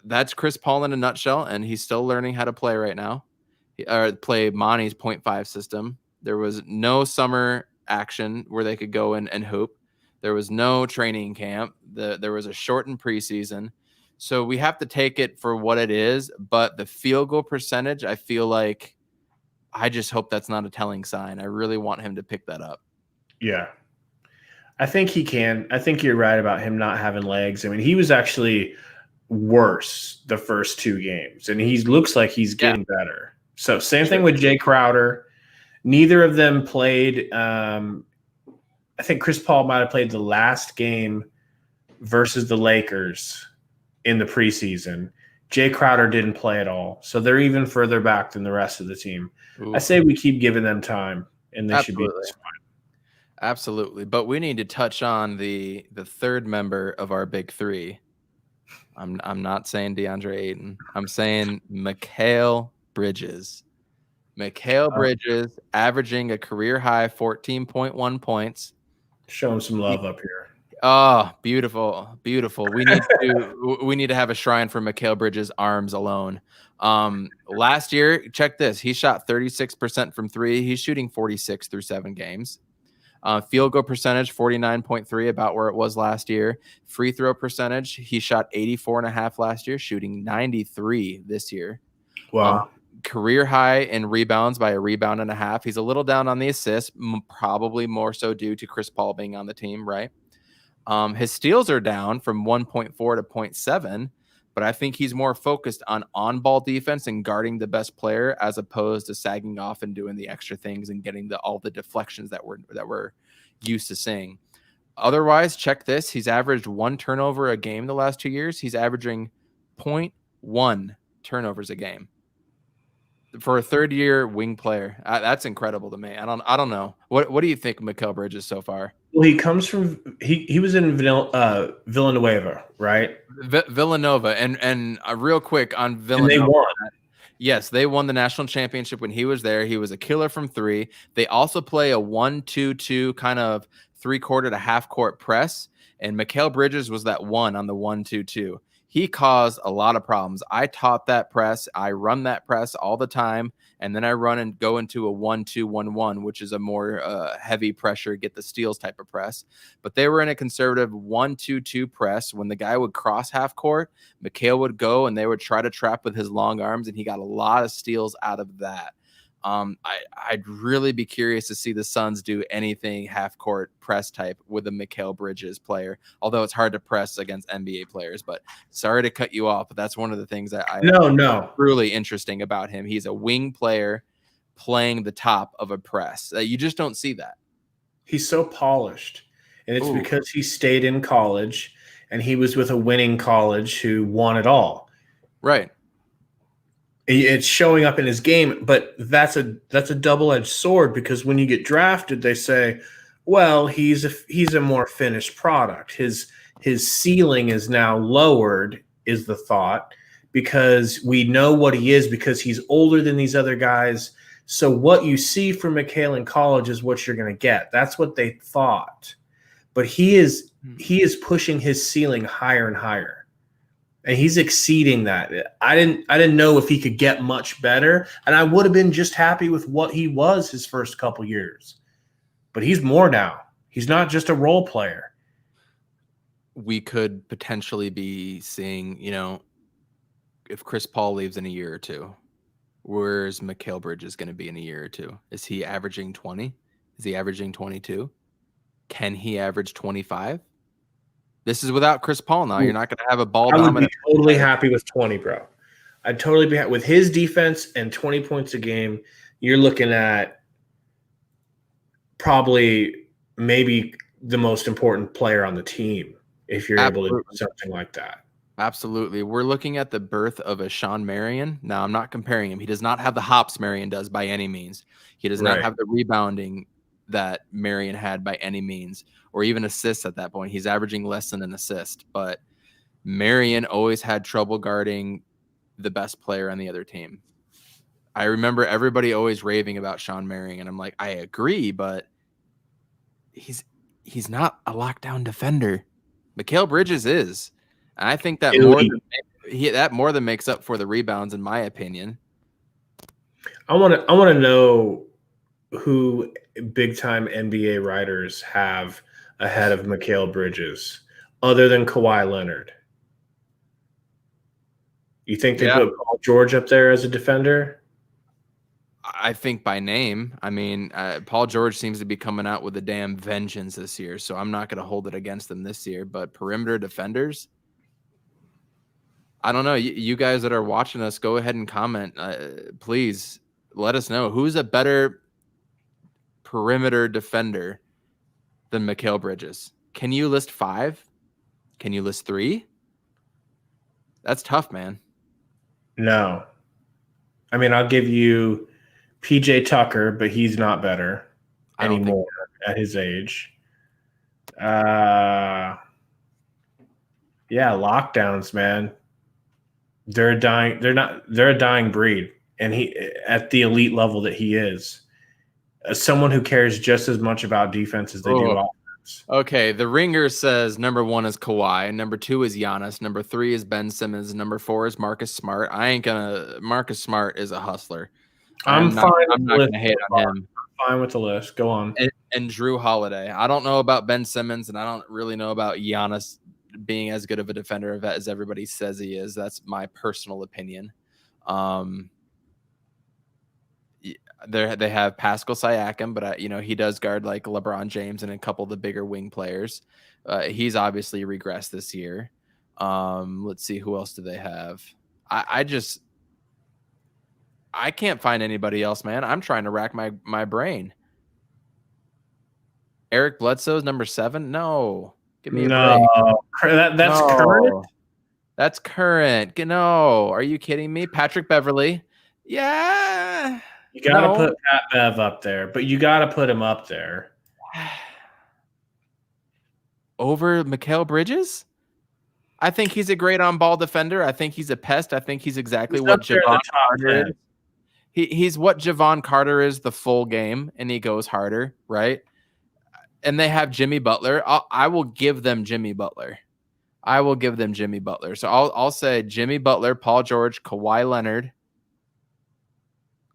that's Chris Paul in a nutshell, and he's still learning how to play right now. Play Monty's 0.5 system. There was no summer action where they could go in and hoop. There was no training camp. There was a shortened preseason. So we have to take it for what it is. But the field goal percentage, I feel like I just hope that's not a telling sign. I really want him to pick that up. Yeah. I think he can. I think you're right about him not having legs. I mean, he was actually worse the first 2 games, and he looks like he's getting better. So same thing with Jay Crowder. Neither of them played. I think Chris Paul might have played the last game versus the Lakers in the preseason. Jay Crowder didn't play at all. So they're even further back than the rest of the team. Ooh. I say we keep giving them time, and they should be fine. Absolutely. But we need to touch on the third member of our big 3. I'm not saying DeAndre Ayton. I'm saying Mikhail Bridges. Mikhail Bridges averaging a career high 14.1 points. Show him some love up here. Oh, beautiful, beautiful. We need to have a shrine for Mikhail Bridges' arms alone. Last year, check this. He shot 36% from 3. He's shooting 46 through 7 games. Field goal percentage 49.3, about where it was last year. Free throw percentage, he shot 84.5 last year, shooting 93 this year. Wow. Career high in rebounds by a rebound and a half. He's a little down on the assists, probably more so due to Chris Paul being on the team, right? His steals are down from 1.4 to 0.7, but I think he's more focused on-ball defense and guarding the best player as opposed to sagging off and doing the extra things and getting all the deflections that we're used to seeing. Otherwise, check this. He's averaged 1 turnover a game the last 2 years. He's averaging 0.1 turnovers a game. For a third-year wing player, that's incredible to me. I don't know. What do you think of Mikhail Bridges so far? Well, he comes from he was in Villanueva, right? Villanova, and real quick on Villanova. And they won. Yes, they won the national championship when he was there. He was a killer from 3. They also play a 1-2-2 kind of 3/4 to half-court press, and Mikhail Bridges was that 1 on the 1-2-2. he caused a lot of problems. I taught that press. I run that press all the time. And then I run and go into a 1-2-1-1, which is a more heavy pressure, get the steals type of press. But they were in a conservative 1-2-2 press. When the guy would cross half court, Mikhail would go and they would try to trap with his long arms, and he got a lot of steals out of that. I'd really be curious to see the Suns do anything half court press type with a Mikhail Bridges player, although it's hard to press against NBA players. But sorry to cut you off, but that's one of the things that I really interesting about him. He's a wing player playing the top of a press. You just don't see that. He's so polished, and it's because he stayed in college and he was with a winning college who won it all. Right. It's showing up in his game, but that's a double-edged sword, because when you get drafted, they say, well, he's a more finished product. His ceiling is now lowered, is the thought, because we know what he is, because he's older than these other guys. So what you see from Mikhail in college is what you're going to get. That's what they thought. But he is pushing his ceiling higher and higher. And he's exceeding that. I didn't know if he could get much better, and I would have been just happy with what he was his first couple years. But he's more now. He's not just a role player. We could potentially be seeing, if Chris Paul leaves in a year or two, where's Mikhail Bridges going to be in a year or two? Is he averaging 20? Is he averaging 22? Can he average 25? This is without Chris Paul now. You're not going to have a ball dominant. I would be totally happy with 20, bro. I'd totally be happy with his defense and 20 points a game. You're looking at probably maybe the most important player on the team if you're able to do something like that. Absolutely. We're looking at the birth of a Sean Marion. Now, I'm not comparing him. He does not have the hops Marion does by any means. He does not have the rebounding that Marion had by any means, or even assists at that point. He's averaging less than an assist, but Marion always had trouble guarding the best player on the other team. I remember everybody always raving about Sean Marion, and I'm like, I agree, but he's not a lockdown defender. Mikhail Bridges is. And I think that more than makes up for the rebounds, in my opinion. I want to know who big-time NBA writers have ahead of Mikhail Bridges, other than Kawhi Leonard. You think they put Paul George up there as a defender? I think by name. I mean, Paul George seems to be coming out with a damn vengeance this year, so I'm not going to hold it against them this year. But perimeter defenders, I don't know. You guys that are watching us, go ahead and comment. Please let us know who's a better perimeter defender than Mikhail Bridges. Can you list 5? Can you list 3? That's tough, man. No. I mean, I'll give you PJ Tucker, but he's not better anymore at his age. Yeah, lockdowns, man. They're a dying breed, and he at the elite level that he is. Someone who cares just as much about defense as they do offense. Okay, the Ringer says number 1 is Kawhi, number 2 is Giannis, number 3 is Ben Simmons, number 4 is Marcus Smart. Marcus Smart is a hustler. I'm not going to hate on him. I'm fine with the list. Go on. And Drew Holiday. I don't know about Ben Simmons, and I don't really know about Giannis being as good of a defender as everybody says he is. That's my personal opinion. They have Pascal Siakam, but he does guard like LeBron James and a couple of the bigger wing players. He's obviously regressed this year. Let's see, who else do they have? I can't find anybody else, man. I'm trying to rack my brain. Eric Bledsoe's number 7? No. Give me a break. That's current? That's current. No. Are you kidding me? Patrick Beverley. Yeah. You got to put Pat Bev up there, but you got to put him up there. Over Mikhail Bridges? I think he's a great on-ball defender. I think he's a pest. I think he's exactly what Javon Carter is. He's what Javon Carter is the full game, and he goes harder, right? And they have Jimmy Butler. I will give them Jimmy Butler. I will give them Jimmy Butler. So I'll say Jimmy Butler, Paul George, Kawhi Leonard.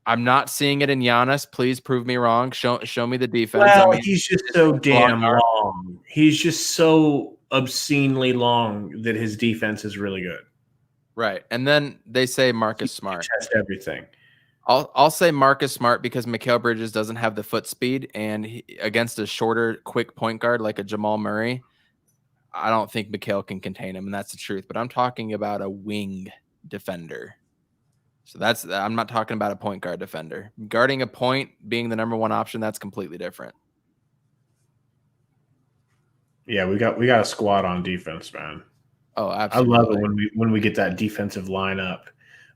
I'm not seeing it in Giannis. Please prove me wrong. Show me the defense. Well, he's just so damn long. He's just so obscenely long that his defense is really good. Right. And then they say Marcus Smart. Test everything. I'll say Marcus Smart because Mikhail Bridges doesn't have the foot speed, and against a shorter, quick point guard like a Jamal Murray, I don't think Mikhail can contain him, and that's the truth. But I'm talking about a wing defender. So I'm not talking about a point guard defender. Guarding a point, being the number one option, that's completely different. Yeah, we got a squad on defense, man. Oh, absolutely. I love it when we get that defensive lineup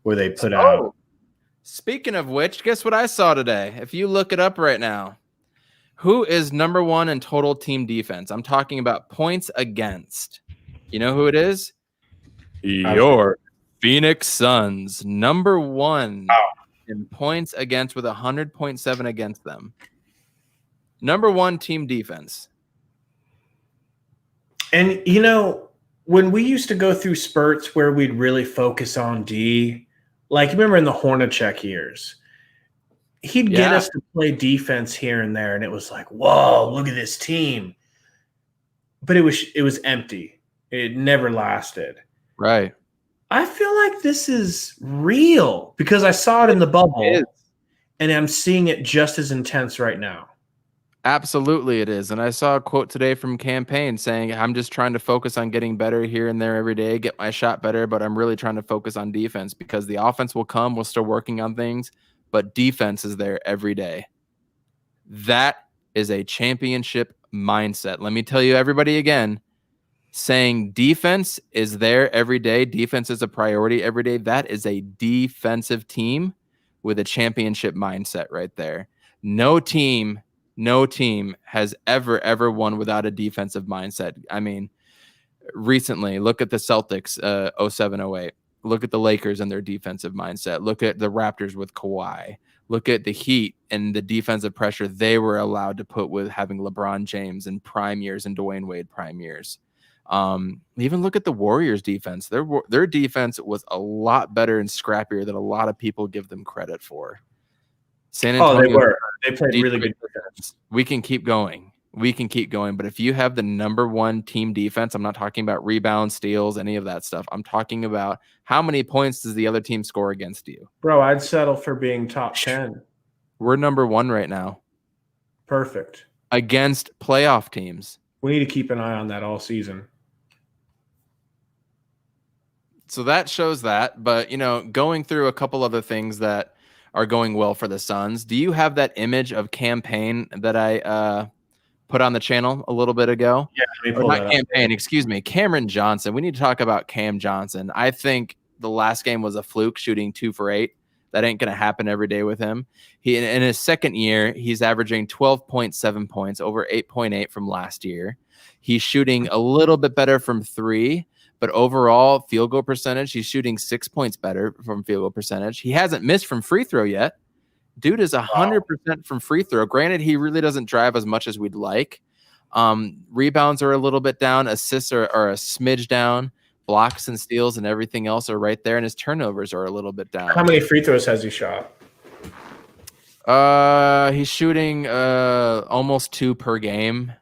where they put out. Speaking of which, guess what I saw today? If you look it up right now, who is number one in total team defense? I'm talking about points against. You know who it is? Your Phoenix Suns, number one in points against with 100.7 against them. Number one team defense. And, you know, when we used to go through spurts where we'd really focus on D, like remember in the Hornacek years, he'd get us to play defense here and there, and it was like, whoa, look at this team. But it was empty. It never lasted. Right. I feel like this is real because I saw it in the bubble, and I'm seeing it just as intense right now. Absolutely it is. And I saw a quote today from Campaign saying, I'm just trying to focus on getting better here and there every day, get my shot better, but I'm really trying to focus on defense because the offense will come. We're still working on things, but defense is there every day. That is a championship mindset. Let me tell you, everybody, again, saying defense is there every day, defense is a priority every day, that is a defensive team with a championship mindset right there. No team has ever won without a defensive mindset. I mean, recently, look at the Celtics, 07-08. Look at the Lakers and their defensive mindset. Look at the Raptors with Kawhi. Look at the Heat and the defensive pressure they were allowed to put with having LeBron James in prime years and Dwayne Wade prime years. Even look at the Warriors defense. Their defense was a lot better and scrappier than a lot of people give them credit for. San Antonio, they played really good defense. We can keep going. But if you have the number one team defense, I'm not talking about rebounds, steals, any of that stuff. I'm talking about how many points does the other team score against you? Bro, I'd settle for being top 10. We're number one right now. Perfect. Against playoff teams. We need to keep an eye on that all season. So that shows that. But, you know, going through a couple other things that are going well for the Suns. Do you have that image of Campaign that I put on the channel a little bit ago? Yeah, not Campaign, excuse me. Cameron Johnson. We need to talk about Cam Johnson. I think the last game was a fluke, shooting 2 for 8. That ain't going to happen every day with him. He in his second year, he's averaging 12.7 points, over 8.8 from last year. He's shooting a little bit better from 3. But overall, field goal percentage, he's shooting 6 points better from field goal percentage. He hasn't missed from free throw yet. Dude is 100% from free throw. Granted, he really doesn't drive as much as we'd like. Rebounds are a little bit down. Assists are a smidge down. Blocks and steals and everything else are right there. And his turnovers are a little bit down. How many free throws has he shot? He's shooting almost 2 per game.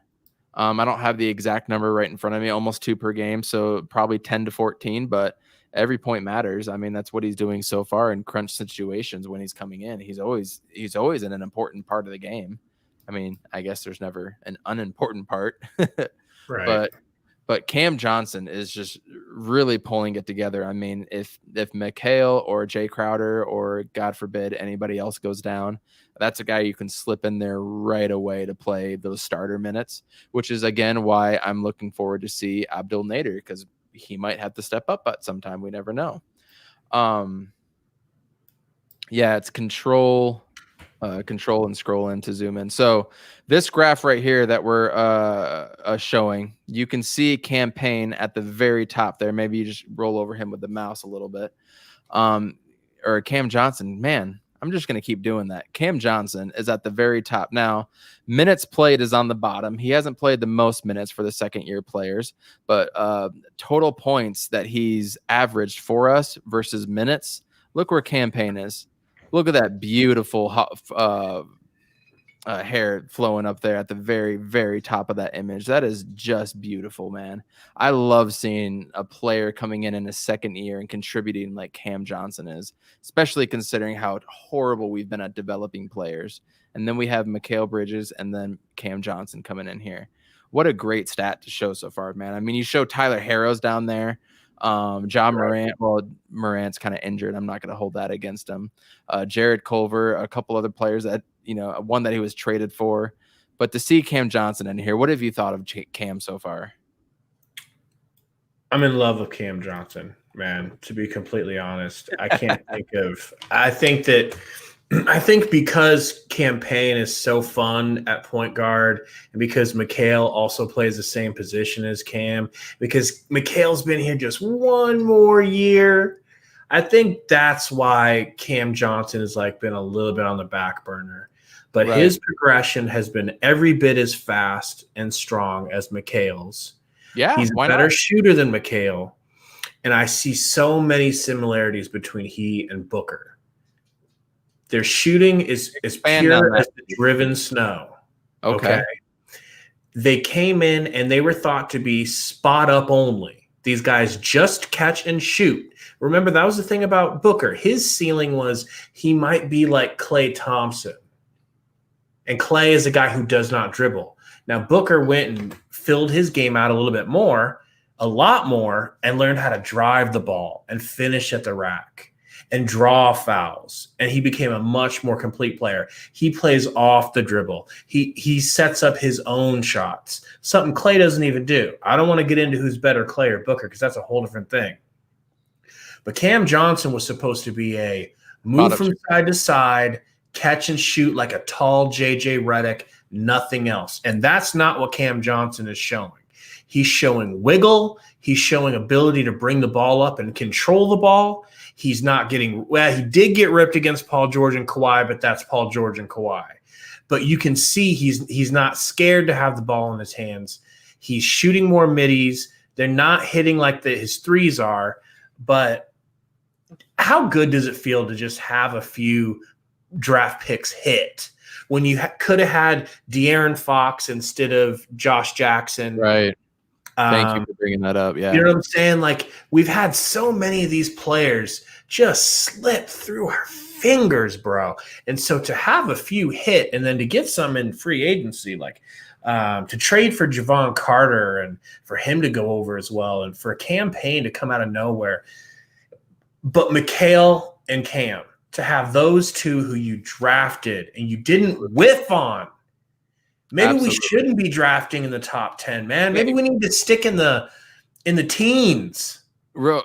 I don't have the exact number right in front of me, almost 2 per game. So probably 10 to 14, but every point matters. I mean, that's what he's doing so far in crunch situations when he's coming in. He's always in an important part of the game. I mean, I guess there's never an unimportant part, right. But Cam Johnson is just really pulling it together. I mean, if Mikhail or Jay Crowder or God forbid anybody else goes down, that's a guy you can slip in there right away to play those starter minutes, which is, again, why I'm looking forward to see Abdul Nader, because he might have to step up at some time. We never know. Yeah, it's control and scroll in to zoom in. So this graph right here that we're showing, you can see Campaign at the very top there. Maybe you just roll over him with the mouse a little bit. Or Cam Johnson, man, I'm just going to keep doing that. Cam Johnson is at the very top. Now, minutes played is on the bottom. He hasn't played the most minutes for the second-year players, but total points that he's averaged for us versus minutes, look where Cam Payne is. Look at that beautiful hair flowing up there at the very, very top of that image. That is just beautiful, man. I love seeing a player coming in his second year and contributing like Cam Johnson is, especially considering how horrible we've been at developing players. And then we have Mikhail Bridges and then Cam Johnson coming in here. What a great stat to show so far, man. I mean, you show Tyler Harrow's down there. John Morant, well, Morant's kind of injured. I'm not going to hold that against him. Jared Culver, a couple other players that, one that he was traded for. But to see Cam Johnson in here, what have you thought of Cam so far? I'm in love with Cam Johnson, man, to be completely honest. I think because Cam Payne is so fun at point guard and because Mikhail also plays the same position as Cam, because Mikhail's been here just one more year, I think that's why Cam Johnson has been a little bit on the back burner. But right. His progression has been every bit as fast and strong as Mikhail's. Yeah, he's a better shooter than Mikhail, and I see so many similarities between he and Booker. Their shooting is pure as the driven snow. Okay. They came in and they were thought to be spot up only. These guys just catch and shoot. Remember, that was the thing about Booker. His ceiling was he might be like Klay Thompson. And Klay is a guy who does not dribble. Now, Booker went and filled his game out a lot more, and learned how to drive the ball and finish at the rack and draw fouls. And he became a much more complete player. He plays off the dribble. He sets up his own shots, something Klay doesn't even do. I don't want to get into who's better, Klay or Booker, because that's a whole different thing. But Cam Johnson was supposed to be a move from side to side, catch and shoot like a tall J.J. Redick, nothing else. And that's not what Cam Johnson is showing. He's showing wiggle. He's showing ability to bring the ball up and control the ball. He's not getting – he did get ripped against Paul George and Kawhi, but that's Paul George and Kawhi. But you can see he's not scared to have the ball in his hands. He's shooting more middies. They're not hitting like his threes are. But how good does it feel to just have a few draft picks hit when you could have had De'Aaron Fox instead of Josh Jackson? Right. Thank you for bringing that up. Yeah. You know what I'm saying? We've had so many of these players just slip through our fingers, bro. And so to have a few hit and then to get some in free agency, to trade for Javon Carter and for him to go over as well, and for a Cam Payne to come out of nowhere. But Mikhail and Cam, to have those two who you drafted and you didn't whiff on. Maybe Absolutely. We shouldn't be drafting in the top 10, man. Maybe we need to stick in the teens. Who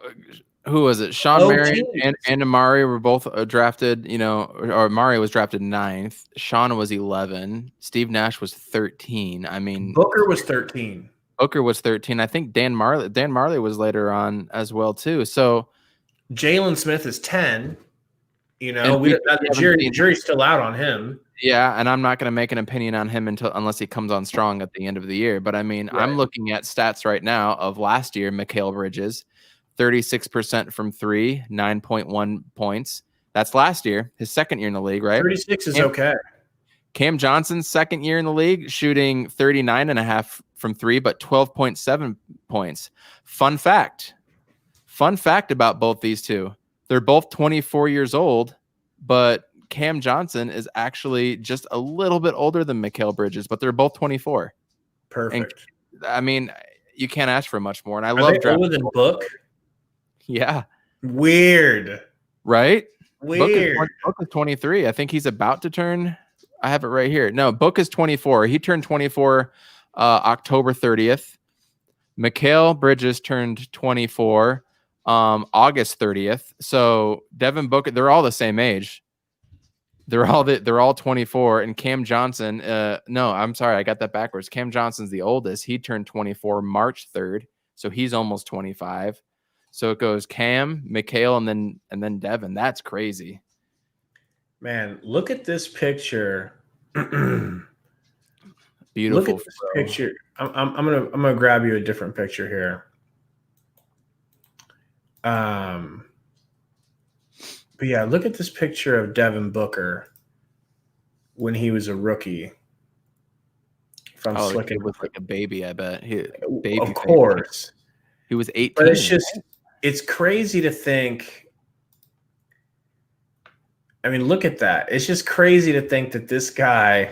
was it? Sean Marion and Amari were both drafted, or Amari was drafted 9th. Sean was 11. Steve Nash was 13. I mean, Booker was 13. I think Dan Marley was later on as well too. So Jalen Smith is 10. The jury's still out on him. Yeah, and I'm not going to make an opinion on him unless he comes on strong at the end of the year. But I mean, right. I'm looking at stats right now of last year. Mikhail Bridges, 36% from 3, 9.1 points. That's last year, his second year in the league, right? 36 is okay. Cam Johnson's second year in the league, shooting 39.5 from 3, but 12.7 points. Fun fact about both these two. They're both 24 years old, but Cam Johnson is actually just a little bit older than Mikhail Bridges, but they're both 24. Perfect. And, I mean, you can't ask for much more. And I Are love they older than Book. Yeah. Weird. Right? Weird. Book is 23. I think he's about to turn. I have it right here. No, Book is 24. He turned 24 October 30th. Mikhail Bridges turned 24 August 30th. So Devin Booker, they're all the same age. They're all 24, and Cam Johnson. No, I'm sorry, I got that backwards. Cam Johnson's the oldest. He turned 24 March 3rd, so he's almost 25. So it goes Cam, Mikhail, and then Devin. That's crazy. Man, look at this picture. Beautiful. Look at this picture. I'm gonna grab you a different picture here. But yeah, look at this picture of Devin Booker when he was a rookie. He was like a baby, I bet. Of course. He was 18. But it's crazy to think. I mean, look at that. It's just crazy to think that this guy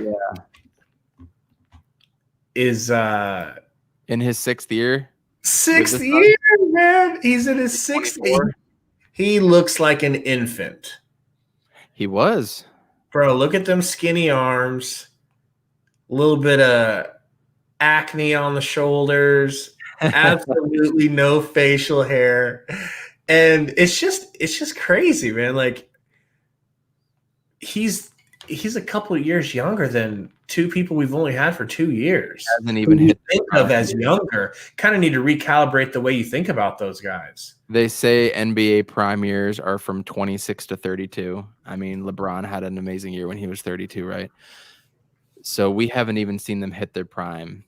is in his 6th year. 6th year, man. He's in his 6th year. He looks like an infant. He was. Bro, look at them skinny arms. A little bit of acne on the shoulders. Absolutely no facial hair. And it's just crazy, man. Like he's a couple of years younger than 2 people we've only had for 2 years. Hasn't even hit think of as younger. Kind of need to recalibrate the way you think about those guys. They say NBA prime years are from 26 to 32. I mean, LeBron had an amazing year when he was 32, right? So we haven't even seen them hit their prime.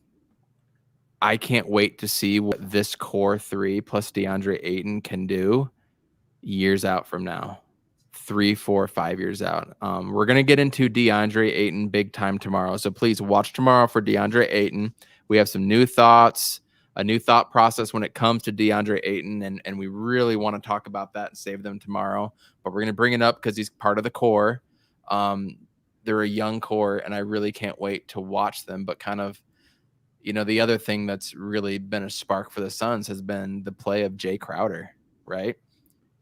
I can't wait to see what this core 3 plus DeAndre Ayton can do years out from now. 3, 4, 5 years out. We're going to get into DeAndre Ayton big time tomorrow. So please watch tomorrow for DeAndre Ayton. We have some new thoughts, a new thought process when it comes to DeAndre Ayton, and we really want to talk about that and save them tomorrow. But we're going to bring it up because he's part of the core. They're a young core, and I really can't wait to watch them. But kind of, the other thing that's really been a spark for the Suns has been the play of Jay Crowder, right?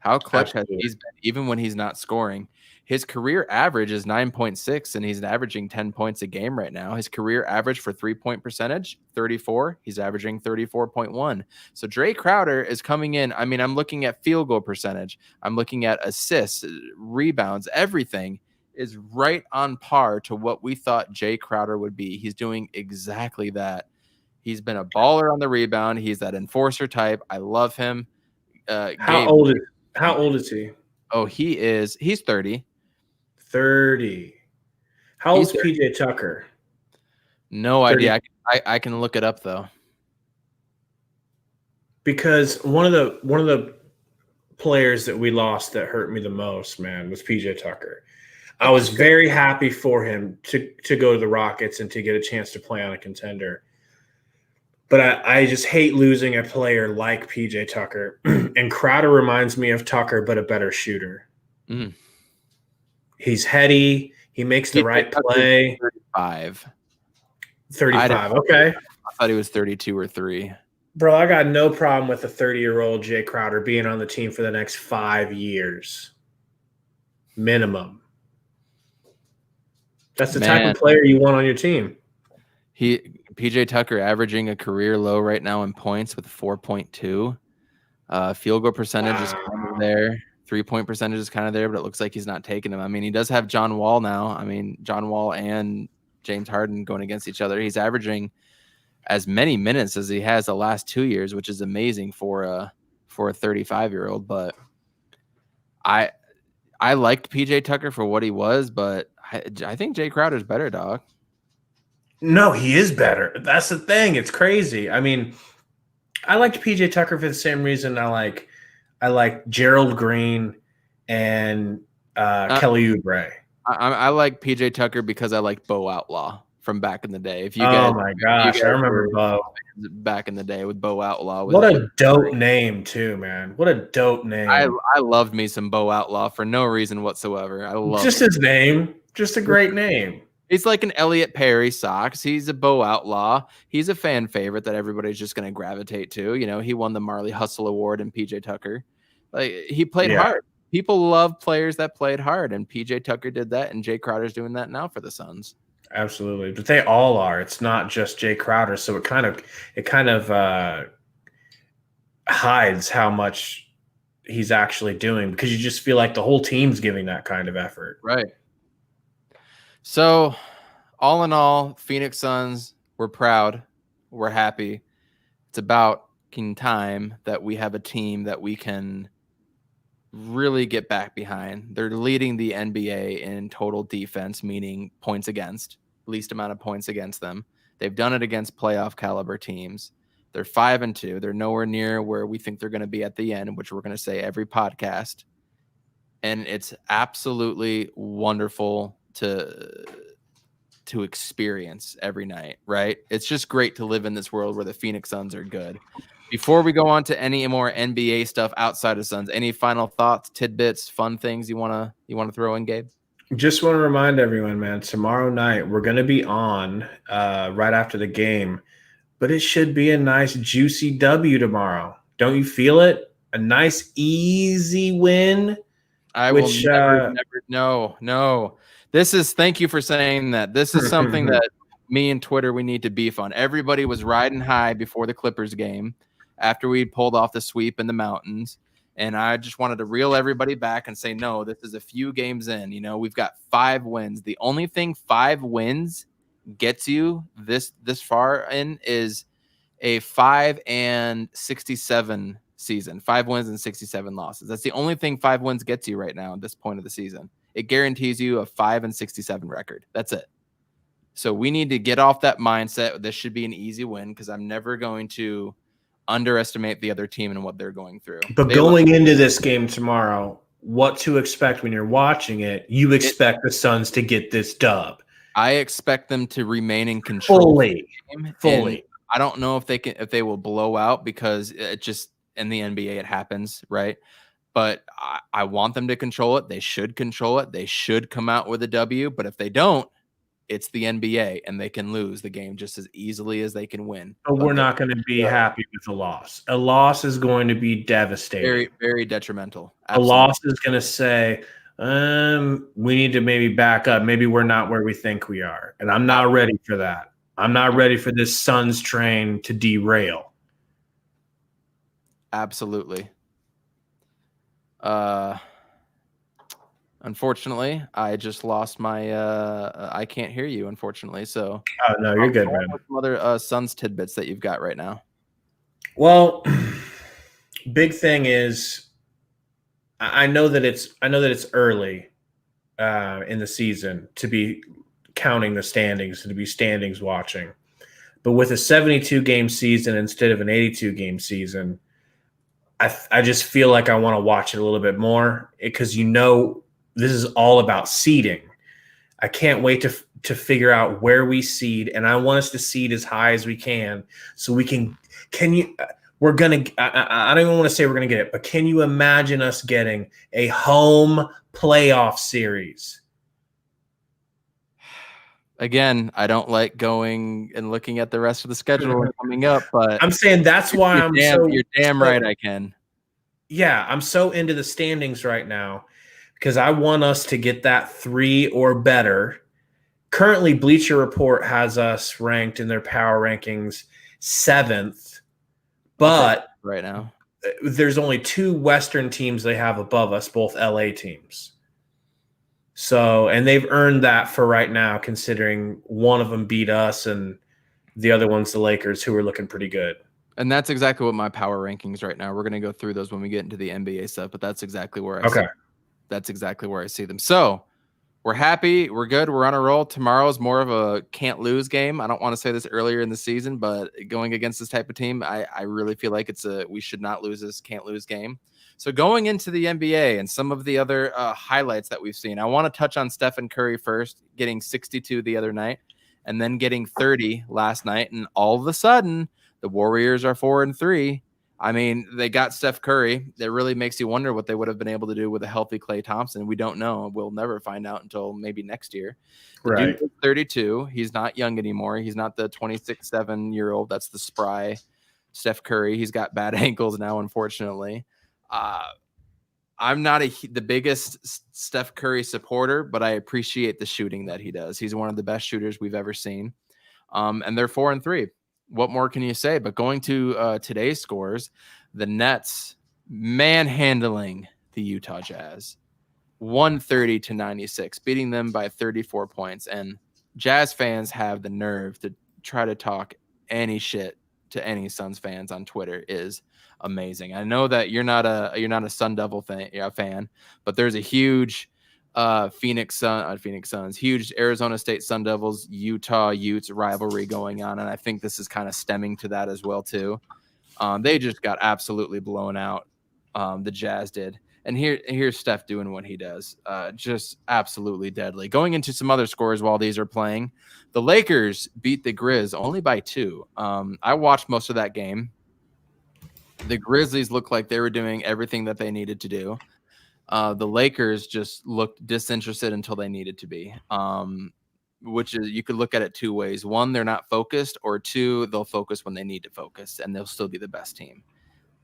How clutch has he been, even when he's not scoring? His career average is 9.6, and he's averaging 10 points a game right now. His career average for 3-point percentage, 34. He's averaging 34.1. So Jay Crowder is coming in. I mean, I'm looking at field goal percentage. I'm looking at assists, rebounds, everything is right on par to what we thought Jay Crowder would be. He's doing exactly that. He's been a baller on the rebound. He's that enforcer type. I love him. How old is he? Oh, he's 30. 30. How old is PJ Tucker? No idea. I can look it up though. Because one of the players that we lost that hurt me the most, man, was PJ Tucker. I was very happy for him to go to the Rockets and to get a chance to play on a contender. But I just hate losing a player like PJ Tucker. And Crowder reminds me of Tucker, but a better shooter. Mm. He's heady. He makes the right play. 35. 35, okay. I thought he was 32 or 3. Bro, I got no problem with a 30-year-old Jay Crowder being on the team for the next 5 years. Minimum. That's the type of player you want on your team. PJ Tucker averaging a career low right now in points with 4.2. Field goal percentage is kind of there. 3-point percentage is kind of there, but it looks like he's not taking them. I mean, he does have John Wall now. I mean, John Wall and James Harden going against each other. He's averaging as many minutes as he has the last 2 years, which is amazing for a 35-year-old. But I liked PJ Tucker for what he was, but I think Jay Crowder's better, dog. No, he is better. That's the thing. It's crazy. I mean, I liked PJ Tucker for the same reason I like Gerald Green and Kelly Oubre. I like PJ Tucker because I like Bo Outlaw from back in the day. If you my gosh, I remember Bo back in the day with Bo Outlaw. What a dope name too, man. What a dope name. I loved me some Bo Outlaw for no reason whatsoever. I love just his name. Just a great name. He's like an Elliot Perry Sox. He's a Bo Outlaw. He's a fan favorite that everybody's just going to gravitate to. He won the Marley Hustle Award in PJ Tucker. Like, he played hard. People love players that played hard, and PJ Tucker did that, and Jay Crowder's doing that now for the Suns. Absolutely, but they all are. It's not just Jay Crowder, so it kind of hides how much he's actually doing, because you just feel like the whole team's giving that kind of effort. Right. So, all in all, Phoenix Suns, we're proud. We're happy. It's about time that we have a team that we can really get back behind. They're leading the NBA in total defense, meaning points against, least amount of points against them. They've done it against playoff caliber teams. They're 5-2. They're nowhere near where we think they're going to be at the end, which we're going to say every podcast. And it's absolutely wonderful to experience every night, right? It's just great to live in this world where the Phoenix Suns are good. Before we go on to any more NBA stuff outside of Suns, any final thoughts, tidbits, fun things you wanna throw in, Gabe? Just want to remind everyone, man, tomorrow night we're going to be on right after the game, but it should be a nice juicy W tomorrow. Don't you feel it? A nice easy win. Will never. No. Thank you for saying that. This is something that me and Twitter, we need to beef on. Everybody was riding high before the Clippers game after we pulled off the sweep in the mountains. And I just wanted to reel everybody back and say, no, this is a few games in. You know, we've got 5 wins. The only thing 5 wins gets you this far in is a 5-67 season, 5 wins and 67 losses. That's the only thing 5 wins gets you right now at this point of the season. It guarantees you a 5-67 record. That's it. So we need to get off that mindset. This should be an easy win because I'm never going to underestimate the other team and what they're going through. But going into this game tomorrow, what to expect when you're watching it? You expect the Suns to get this dub. I expect them to remain in control. Fully. I don't know if they will blow out because it just in the NBA it happens, right? But I want them to control it. They should control it. They should come out with a W. But if they don't, it's the NBA, and they can lose the game just as easily as they can win. But we're not going to be happy with a loss. A loss is going to be devastating. Very, very detrimental. Absolutely. A loss is going to say, we need to maybe back up. Maybe we're not where we think we are. And I'm not ready for that. I'm not ready for this Suns train to derail. Absolutely. Unfortunately, I just lost my I can't hear you, unfortunately. So no, you're good, man. Some other Suns tidbits that you've got right now. Well, big thing is I know that it's early in the season to be counting the standings, to be standings watching. But with a 72-game season instead of an 82-game season, I just feel like I want to watch it a little bit more because this is all about seeding. I can't wait to figure out where we seed, and I want us to seed as high as we can so we can we're going to – I don't even want to say we're going to get it, but can you imagine us getting a home playoff series? Again, I don't like going and looking at the rest of the schedule coming up, but I'm saying that's why you're damn right I can. Yeah, I'm so into the standings right now because I want us to get that 3 or better. Currently, Bleacher Report has us ranked in their power rankings 7th, but right now there's only 2 Western teams they have above us, both LA teams. So, and they've earned that for right now, considering one of them beat us and the other one's the Lakers, who are looking pretty good. And that's exactly what my power rankings right now. We're going to go through those when we get into the NBA stuff, but that's exactly where that's exactly where I see them. So we're happy. We're good. We're on a roll. Tomorrow's more of a can't lose game. I don't want to say this earlier in the season, but going against this type of team, I really feel like we should not lose this can't lose game. So going into the NBA and some of the other highlights that we've seen, I want to touch on Stephen Curry first, getting 62 the other night and then getting 30 last night. And all of a sudden, the Warriors are 4-3. I mean, they got Steph Curry. That really makes you wonder what they would have been able to do with a healthy Klay Thompson. We don't know. We'll never find out until maybe next year. Right. 32. He's not young anymore. He's not the 26-7-year-old. That's the spry Steph Curry. He's got bad ankles now, unfortunately. I'm not the biggest Steph Curry supporter, but I appreciate the shooting that he does. He's one of the best shooters we've ever seen. And they're 4-3. What more can you say? But going to today's scores, the Nets manhandling the Utah Jazz, 130-96, beating them by 34 points. And Jazz fans have the nerve to try to talk any shit to any Suns fans on Twitter is amazing. I know that you're not a Sun Devil fan, but there's a huge Phoenix Suns, huge Arizona State Sun Devils, Utah Utes rivalry going on, and I think this is kind of stemming to that as well too. They just got absolutely blown out. The Jazz did. And here's Steph doing what he does. Just absolutely deadly. Going into some other scores while these are playing, the Lakers beat the Grizz only by 2. I watched most of that game. The Grizzlies looked like they were doing everything that they needed to do. The Lakers just looked disinterested until they needed to be, which is, you could look at it 2 ways. 1, they're not focused, or 2, they'll focus when they need to focus, and they'll still be the best team.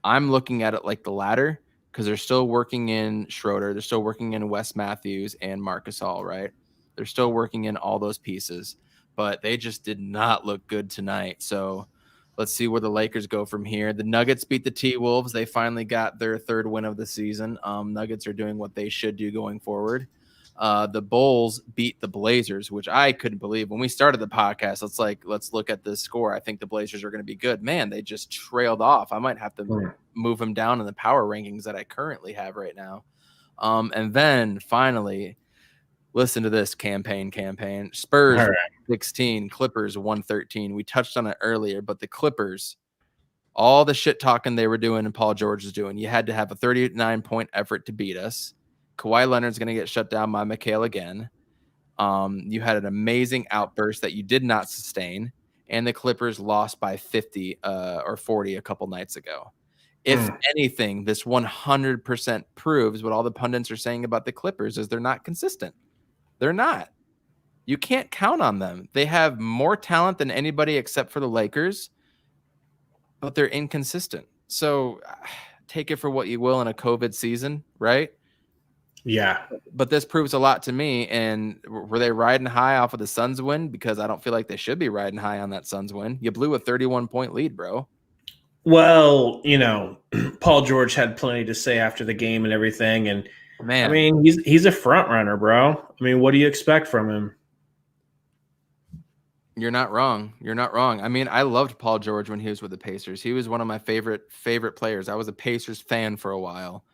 I'm looking at it like the latter, because they're still working in Schroeder. They're still working in Wes Matthews and Marc Gasol, right? They're still working in all those pieces, but they just did not look good tonight. So let's see where the Lakers go from here. The Nuggets beat the T-Wolves. They finally got their 3rd win of the season. Nuggets are doing what they should do going forward. The Bulls beat the Blazers, which I couldn't believe. When we started the podcast, let's look at this score. I think the Blazers are going to be good. Man, they just trailed off. I might have to move them down in the power rankings that I currently have right now. And then finally, listen to this campaign. Spurs 16, Clippers 113. We touched on it earlier, but the Clippers, all the shit talking they were doing and Paul George was doing, you had to have a 39-point effort to beat us. Kawhi Leonard's going to get shut down by Mikhail again. You had an amazing outburst that you did not sustain, and the Clippers lost by 50 or 40 a couple nights ago. If anything, this 100% proves what all the pundits are saying about the Clippers is they're not consistent. They're not. You can't count on them. They have more talent than anybody except for the Lakers, but they're inconsistent. So take it for what you will in a COVID season, right? Yeah. But this proves a lot to me. And were they riding high off of the Suns win? Because I don't feel like they should be riding high on that Suns win. You blew a 31-point lead, bro. Well, Paul George had plenty to say after the game and everything. And man, I mean, he's a front runner, bro. I mean, what do you expect from him? You're not wrong. I mean, I loved Paul George when he was with the Pacers. He was one of my favorite players. I was a Pacers fan for a while.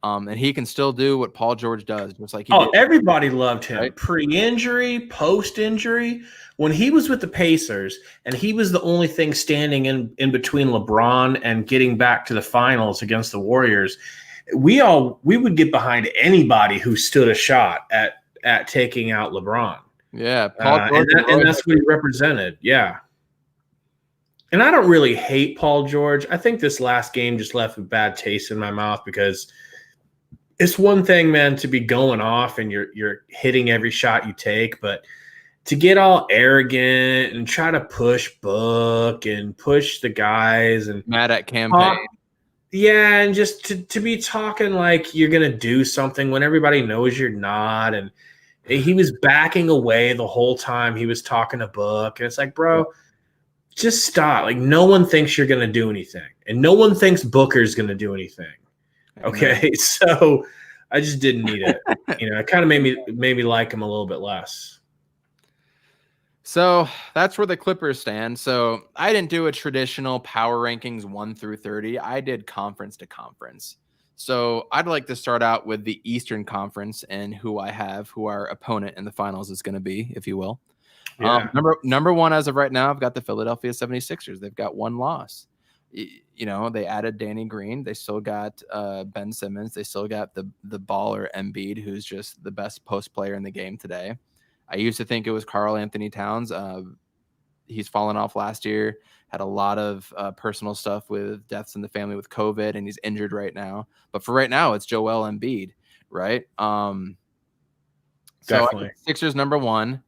And he can still do what Paul George does, just like he did. Everybody loved him, right? Pre-injury, post-injury. When he was with the Pacers, and he was the only thing standing in between LeBron and getting back to the finals against the Warriors, we would get behind anybody who stood a shot at taking out LeBron. Yeah, Paul George and that's what he represented. Yeah. And I don't really hate Paul George. I think this last game just left a bad taste in my mouth because it's one thing, man, to be going off and you're hitting every shot you take, but to get all arrogant and try to push Book and push the guys and mad at campaign. Yeah, and just to be talking like you're going to do something when everybody knows you're not. And he was backing away the whole time he was talking to Book. And it's like, bro, just stop. Like, no one thinks you're going to do anything. And no one thinks Booker's going to do anything. Okay, so I just didn't need it. It kind of made me like him a little bit less. So that's where the Clippers stand. So I didn't do a traditional power rankings 1 through 30. I did conference to conference. So I'd like to start out with the Eastern Conference and who our opponent in the finals is going to be, if you will. Yeah. Number 1 as of right now, I've got the Philadelphia 76ers. They've got 1 loss. They added Danny Green. They still got Ben Simmons. They still got the baller Embiid, who's just the best post player in the game today. I used to think it was Karl Anthony Towns. He's fallen off last year, had a lot of personal stuff with deaths in the family with COVID, and he's injured right now. But for right now, it's Joel Embiid, right? So Definitely. Sixers number 1.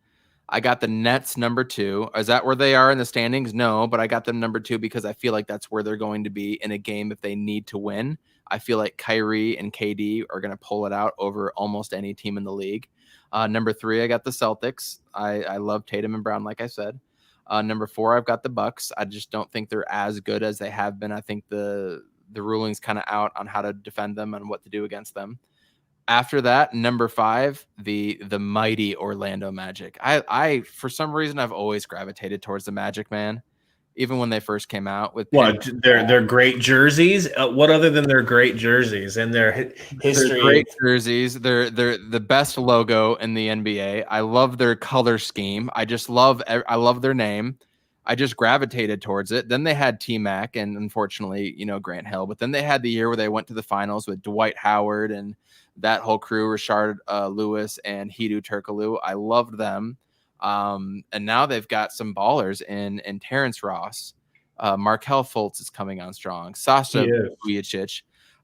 I got the Nets number 2. Is that where they are in the standings? No, but I got them number 2 because I feel like that's where they're going to be in a game if they need to win. I feel like Kyrie and KD are going to pull it out over almost any team in the league. Number 3, I got the Celtics. I love Tatum and Brown, like I said. Number 4, I've got the Bucks. I just don't think they're as good as they have been. I think the ruling's kind of out on how to defend them and what to do against them. After that, number 5, the mighty Orlando Magic. I for some reason I've always gravitated towards the Magic, man. even when they first came out. With what they're great jerseys. What other than their great jerseys and their history? They're great jerseys. They're the best logo in the NBA. I love their color scheme. I love their name. I just gravitated towards it. Then they had T-Mac and unfortunately, Grant Hill. But then they had the year where they went to the finals with Dwight Howard and that whole crew, Rashard Lewis and Hedo Turkoglu. I loved them. And now they've got some ballers in Terrence Ross. Markelle Fultz is coming on strong. Sasha Vujacic.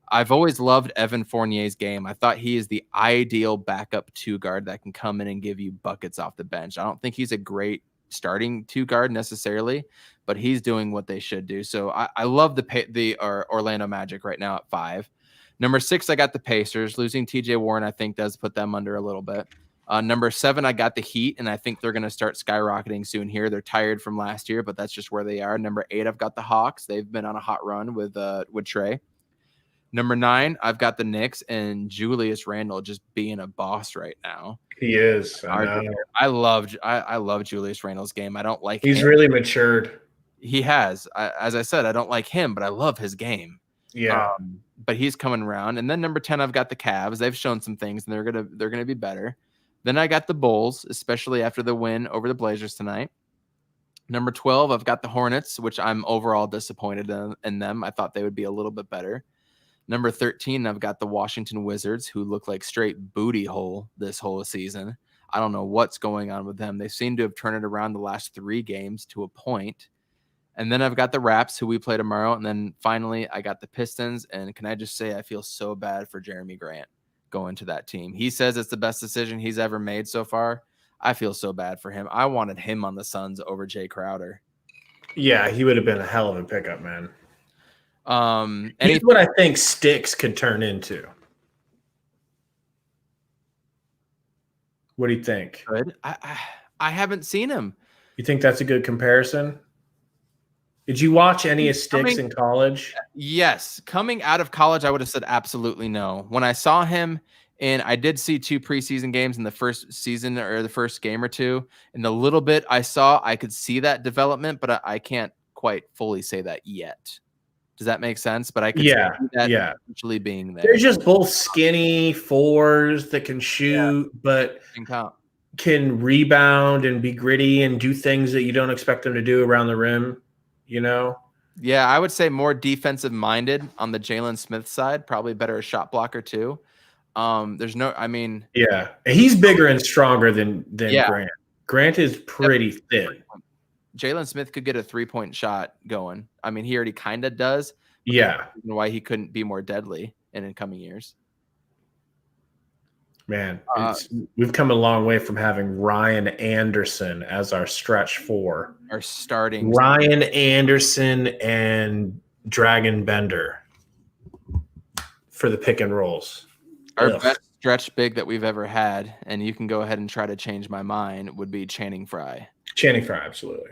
I've always loved Evan Fournier's game. I thought he is the ideal backup two guard that can come in and give you buckets off the bench. I don't think he's a great starting two guard necessarily, but he's doing what they should do. So I love the Orlando Magic right now at 5. Number 6, I got the Pacers. Losing TJ Warren, I think, does put them under a little bit. Number 7, I got the Heat, and I think they're going to start skyrocketing soon here. They're tired from last year, but that's just where they are. Number 8, I've got the Hawks. They've been on a hot run with Trey. Number 9, I've got the Knicks and Julius Randle just being a boss right now. He is. I love Julius Randle's game. I don't like He's him. really matured. He has. As I said, I don't like him, but I love his game. Yeah. But he's coming around. And then number 10, I've got the Cavs. They've shown some things, and they're gonna be better. Then I got the Bulls, especially after the win over the Blazers tonight. Number 12, I've got the Hornets, which I'm overall disappointed in them. I thought they would be a little bit better. Number 13, I've got the Washington Wizards, who look like straight booty hole this whole season. I don't know what's going on with them. They seem to have turned it around the last 3 games to a point. And then I've got the Raps, who we play tomorrow. And then finally, I got the Pistons. And can I just say, I feel so bad for Jeremy Grant going to that team. He says it's the best decision he's ever made so far. I feel so bad for him. I wanted him on the Suns over Jay Crowder. Yeah, he would have been a hell of a pickup, man. He's what I think Sticks could turn into. What do you think? Good. I haven't seen him. You think that's a good comparison? Did you watch any of Sticks in college? Yes. Coming out of college, I would have said absolutely no. When I saw him, and I did see 2 preseason games in the first season or the first game or 2, and the little bit I saw, I could see that development, but I can't quite fully say that yet. Does that make sense? But I could see that actually being there. They're just both skinny 4s that can shoot, but can rebound and be gritty and do things that you don't expect them to do around the rim, Yeah, I would say more defensive minded on the Jalen Smith side, probably better a shot blocker too. There's no, yeah, he's bigger and stronger than Grant. Grant is pretty thin. Jalen Smith could get a 3-point shot going. He already kind of does. Yeah. Why he couldn't be more deadly in incoming years. Man, we've come a long way from having Ryan Anderson as our stretch 4. Our starting. Ryan Anderson and Dragon Bender for the pick and rolls. Our best stretch big that we've ever had, and you can go ahead and try to change my mind, would be Channing Frye. Channing Frye, absolutely.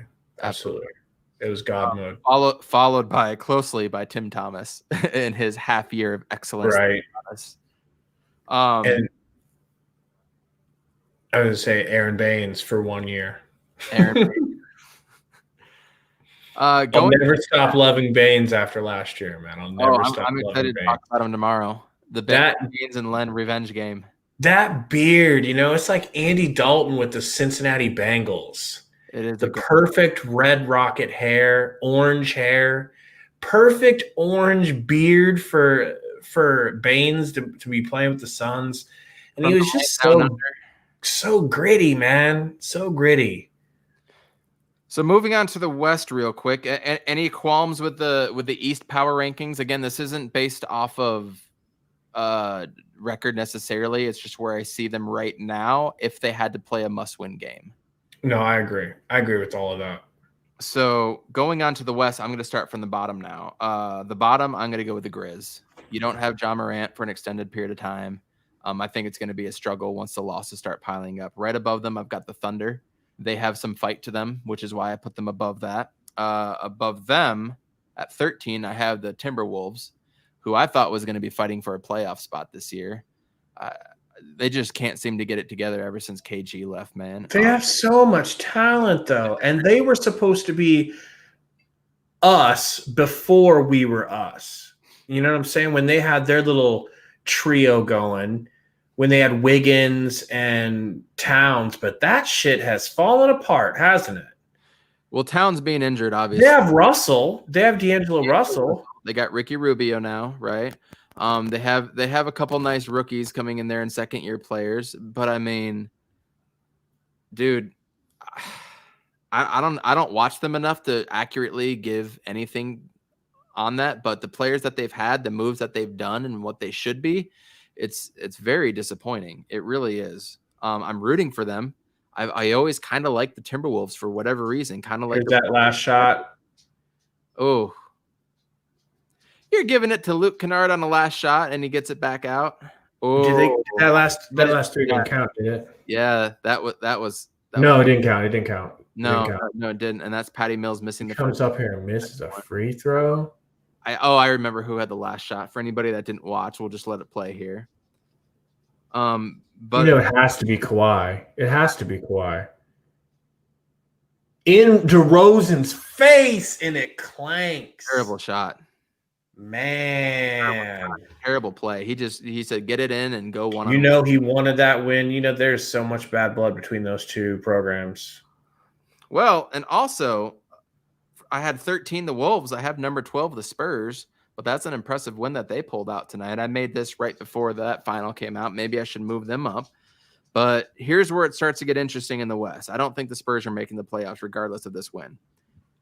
It was God mode. Followed closely by Tim Thomas in his half year of excellence. Right. And I would say Aaron Baines for 1 year. I'll never stop loving Baines after last year, man. I'll never stop loving Baines. I'm excited to talk about him tomorrow. The Baines and Len revenge game. That beard, it's like Andy Dalton with the Cincinnati Bengals. It is the perfect red rocket hair, orange hair, perfect orange beard for Baines to be playing with the Suns. And he was just so gritty, man. So gritty. So moving on to the West real quick. Any qualms with the East power rankings? Again, this isn't based off of record necessarily. It's just where I see them right now if they had to play a must-win game. No, I agree. I agree with all of that. So going on to the West, I'm going to start from the bottom now. The bottom, I'm going to go with the Grizz. You don't have Ja Morant for an extended period of time. I think it's going to be a struggle once the losses start piling up. Right above them, I've got the Thunder. They have some fight to them, which is why I put them above that. Above them, at 13, I have the Timberwolves, who I thought was going to be fighting for a playoff spot this year. They just can't seem to get it together ever since KG left, man. They have so much talent, though, and they were supposed to be us before we were us. You know what I'm saying? When they had their little trio going, when they had Wiggins and Towns, but that shit has fallen apart, hasn't it? Well, Towns being injured, obviously. They have Russell. They have D'Angelo Russell. They got Ricky Rubio now, right? They have a couple nice rookies coming in there and second-year players, but I mean, dude, I don't watch them enough to accurately give anything on that, but the players that they've had, the moves that they've done, and what they should be, it's very disappointing. It really is. I'm rooting for them. I always kind of like the Timberwolves for whatever reason. Kind of like that last shot. Oh, you're giving it to Luke Kennard on the last shot, and he gets it back out. Oh, that last three didn't count, did it? Yeah, that was. No, it didn't count. It didn't count. No, it didn't. And that's Patty Mills missing the comes up here and misses a free throw. I remember who had the last shot. For anybody that didn't watch, we'll just let it play here. But it has to be Kawhi. It has to be Kawhi. In DeRozan's face, and it clanks. Terrible shot. Man. Terrible play. He said, get it in and go one. He wanted that win. There's so much bad blood between those two programs. Well, and also, I had 13 the Wolves. I have number 12 the Spurs. But that's an impressive win that they pulled out tonight. I made this right before that final came out. Maybe I should move them up. But here's where it starts to get interesting in the West. I don't think the Spurs are making the playoffs regardless of this win.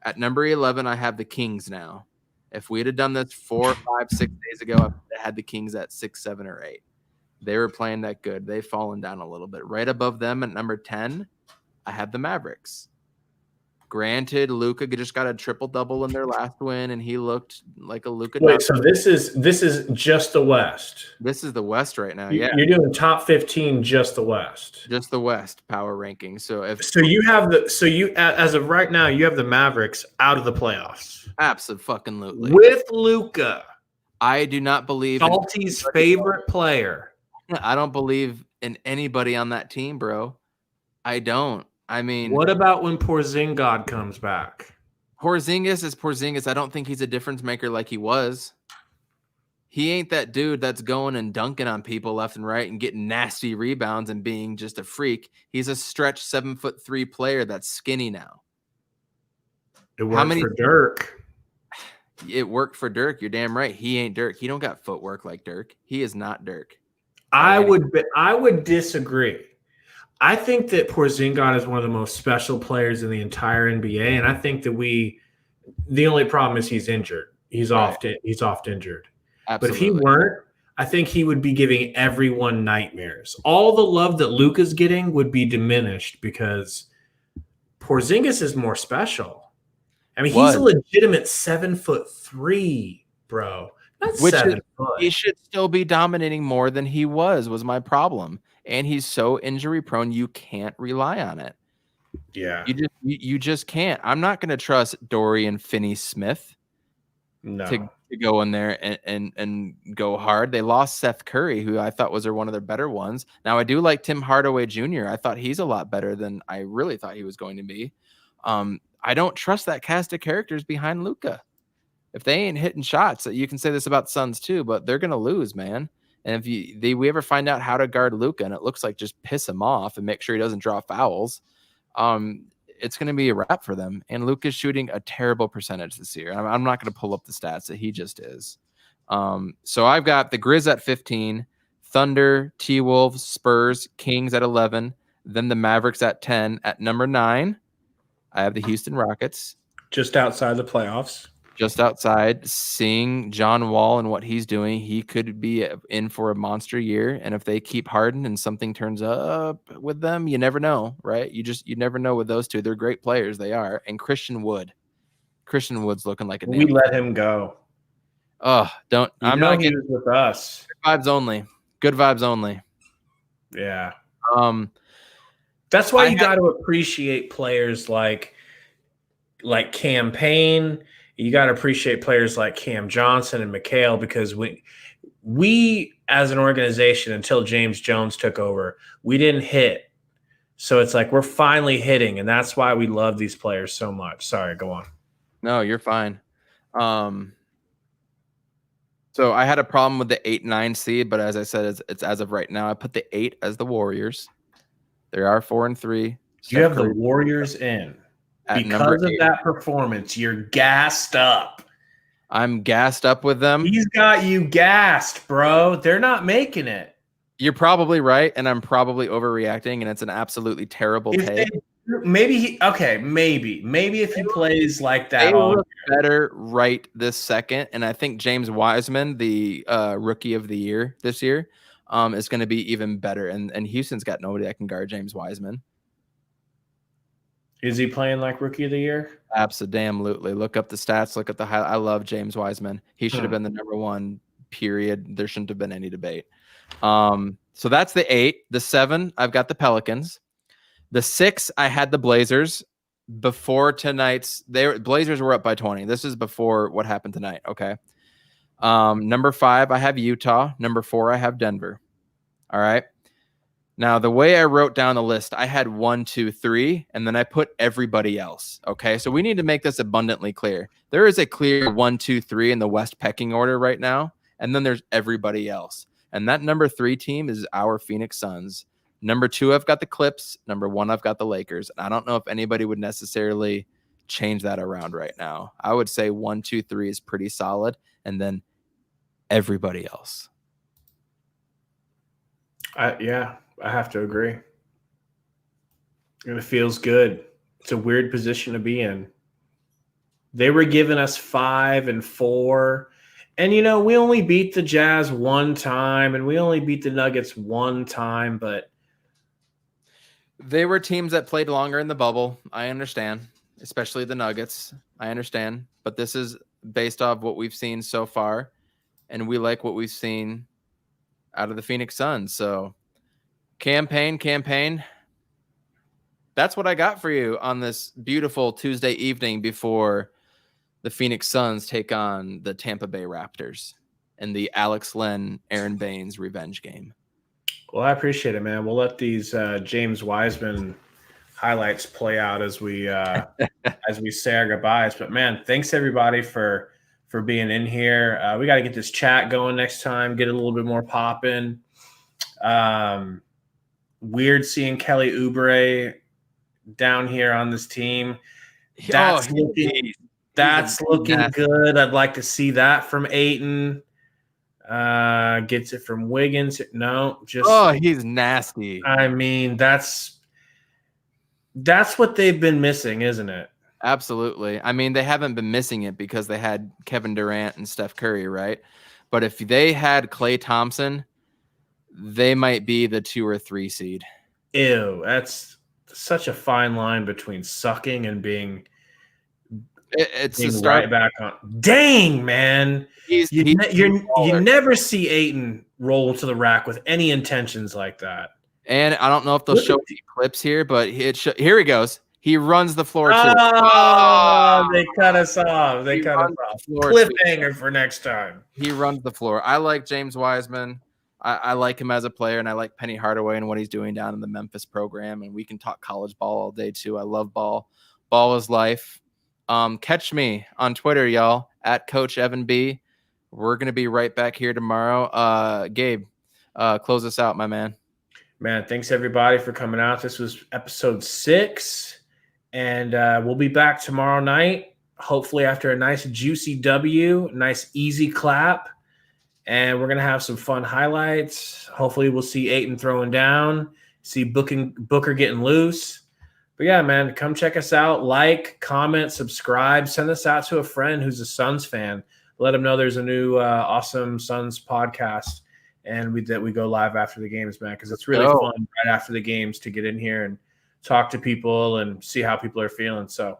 At number 11, I have the Kings now. If we had done this 4, 5, 6 days ago, I had the Kings at 6, 7, or 8. They were playing that good. They've fallen down a little bit. Right above them at number 10, I have the Mavericks. Granted, Luka just got a triple-double in their last win, and he looked like a Luka. Wait, so this is just the West. This is the West right now. You're doing top 15, just the West. Just the West power ranking. So as of right now, you have the Mavericks out of the playoffs. Absolutely. With Luka. I do not believe Salty's favorite player. I don't believe in anybody on that team, bro. I don't. I mean, what about when Porzingis comes back? Porzingis is Porzingis. I don't think he's a difference maker like he was. He ain't that dude that's going and dunking on people left and right and getting nasty rebounds and being just a freak. He's a stretch 7'3" player that's skinny now. It worked for Dirk. It worked for Dirk. You're damn right. He ain't Dirk. He don't got footwork like Dirk. He is not Dirk. I would disagree. I think that Porzingis is one of the most special players in the entire NBA, and I think that the only problem is he's injured. He's oft injured. Absolutely. But if he weren't, I think he would be giving everyone nightmares. All the love that Luka's getting would be diminished because Porzingis is more special. I mean, he's a legitimate 7'3", bro. Not 7 foot. He should still be dominating more than he was my problem. And he's so injury prone, you can't rely on it. Yeah. You just can't. I'm not going to trust Dorian Finney-Smith to go in there and go hard. They lost Seth Curry, who I thought was one of their better ones. Now, I do like Tim Hardaway Jr. I thought he's a lot better than I really thought he was going to be. I don't trust that cast of characters behind Luka. If they ain't hitting shots, you can say this about Suns too, but they're going to lose, man. And if we ever find out how to guard Luka, and it looks like just piss him off and make sure he doesn't draw fouls, it's going to be a wrap for them. And Luka's shooting a terrible percentage this year. I'm not going to pull up the stats that he just is. So I've got the Grizz at 15, Thunder, T-Wolves, Spurs, Kings at 11, then the Mavericks at 10. At number 9, I have the Houston Rockets. Just outside the playoffs. Just outside. Seeing John Wall and what he's doing, he could be in for a monster year. And if they keep Harden and something turns up with them, you never know, right? You never know with those two. They're great players. They are. And Christian Wood's looking like a we let him go. Oh, don't. I'm not getting with us. Good vibes only. Good vibes only. Yeah. That's why you got to appreciate players like Cam Payne. You got to appreciate players like Cam Johnson and Mikhail, because we as an organization, until James Jones took over, we didn't hit. So it's like we're finally hitting, and that's why we love these players so much. Sorry, go on. No, you're fine. So I had a problem with the 8-9 seed, but as I said, it's as of right now. I put the 8 as the Warriors. They are 4-3. You have the Warriors in because of that performance. You're gassed up. I'm gassed up with them. He's got you gassed, bro. They're not making it. You're probably right, and I'm probably overreacting, and it's an absolutely terrible take. Maybe if he plays like that, they look better right this second. And I think James Wiseman, the rookie of the year this year, is going to be even better. And Houston's got nobody that can guard James Wiseman. Is he playing like rookie of the year? Absolutely. Look up the stats. Look at the highlight. I love James Wiseman. He should have been the number one. Period. There shouldn't have been any debate. So that's the 8. The 7, I've got the Pelicans. The 6, I had the Blazers. Before tonight's, Blazers were up by 20. This is before what happened tonight. Okay. Number 5, I have Utah. Number 4, I have Denver. All right. Now, the way I wrote down the list, I had 1, 2, 3, and then I put everybody else. Okay. So we need to make this abundantly clear. There is a clear 1, 2, 3 in the West pecking order right now. And then there's everybody else. And that number 3 team is our Phoenix Suns. Number 2, I've got the Clips. Number 1, I've got the Lakers. And I don't know if anybody would necessarily change that around right now. I would say 1, 2, 3 is pretty solid. And then everybody else. Yeah, I have to agree. And it feels good. It's a weird position to be in. They were giving us 5 and 4. And, we only beat the Jazz one time, and we only beat the Nuggets one time, but they were teams that played longer in the bubble. I understand, especially the Nuggets. I understand, but this is based off what we've seen so far, and we like what we've seen out of the Phoenix Suns. So campaign. That's what I got for you on this beautiful Tuesday evening before the Phoenix Suns take on the Tampa Bay Raptors in the Alex Len, Aaron Baines revenge game. Well, I appreciate it, man. We'll let these James Wiseman highlights play out as we say our goodbyes. But man, thanks everybody for being in here. We got to get this chat going next time. Get a little bit more popping. Weird seeing Kelly Oubre down here on this team. That's looking good. I'd like to see that from Ayton. Gets it from Wiggins. No, just he's nasty. I mean, that's what they've been missing, isn't it? Absolutely. I mean, they haven't been missing it because they had Kevin Durant and Steph Curry, right? But if they had Klay Thompson, they might be the 2 or 3 seed. Ew, that's such a fine line between sucking and being right back on. Dang, man. You never see Ayton roll to the rack with any intentions like that. And I don't know if they'll show the clips here, but here he goes. He runs the floor too. They cut us off. Cliffhanger for next time. He runs the floor. I like James Wiseman. I like him as a player, and I like Penny Hardaway and what he's doing down in the Memphis program. And we can talk college ball all day too. I love ball. Ball is life. Catch me on Twitter, y'all, at Coach Evan B. We're going to be right back here tomorrow. Gabe, close us out, my man. Man, thanks everybody for coming out. This was episode 6, and we'll be back tomorrow night, hopefully after a nice juicy W, nice easy clap, and we're going to have some fun highlights. Hopefully we'll see Ayton throwing down, see Booker getting loose. But yeah, man, come check us out. Like, comment, subscribe. Send us out to a friend who's a Suns fan. Let them know there's a new awesome Suns podcast, and we go live after the games, man, because it's really fun right after the games to get in here and talk to people and see how people are feeling. So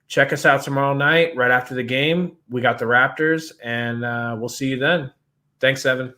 check us out tomorrow night right after the game. We got the Raptors, and we'll see you then. Thanks, Evan.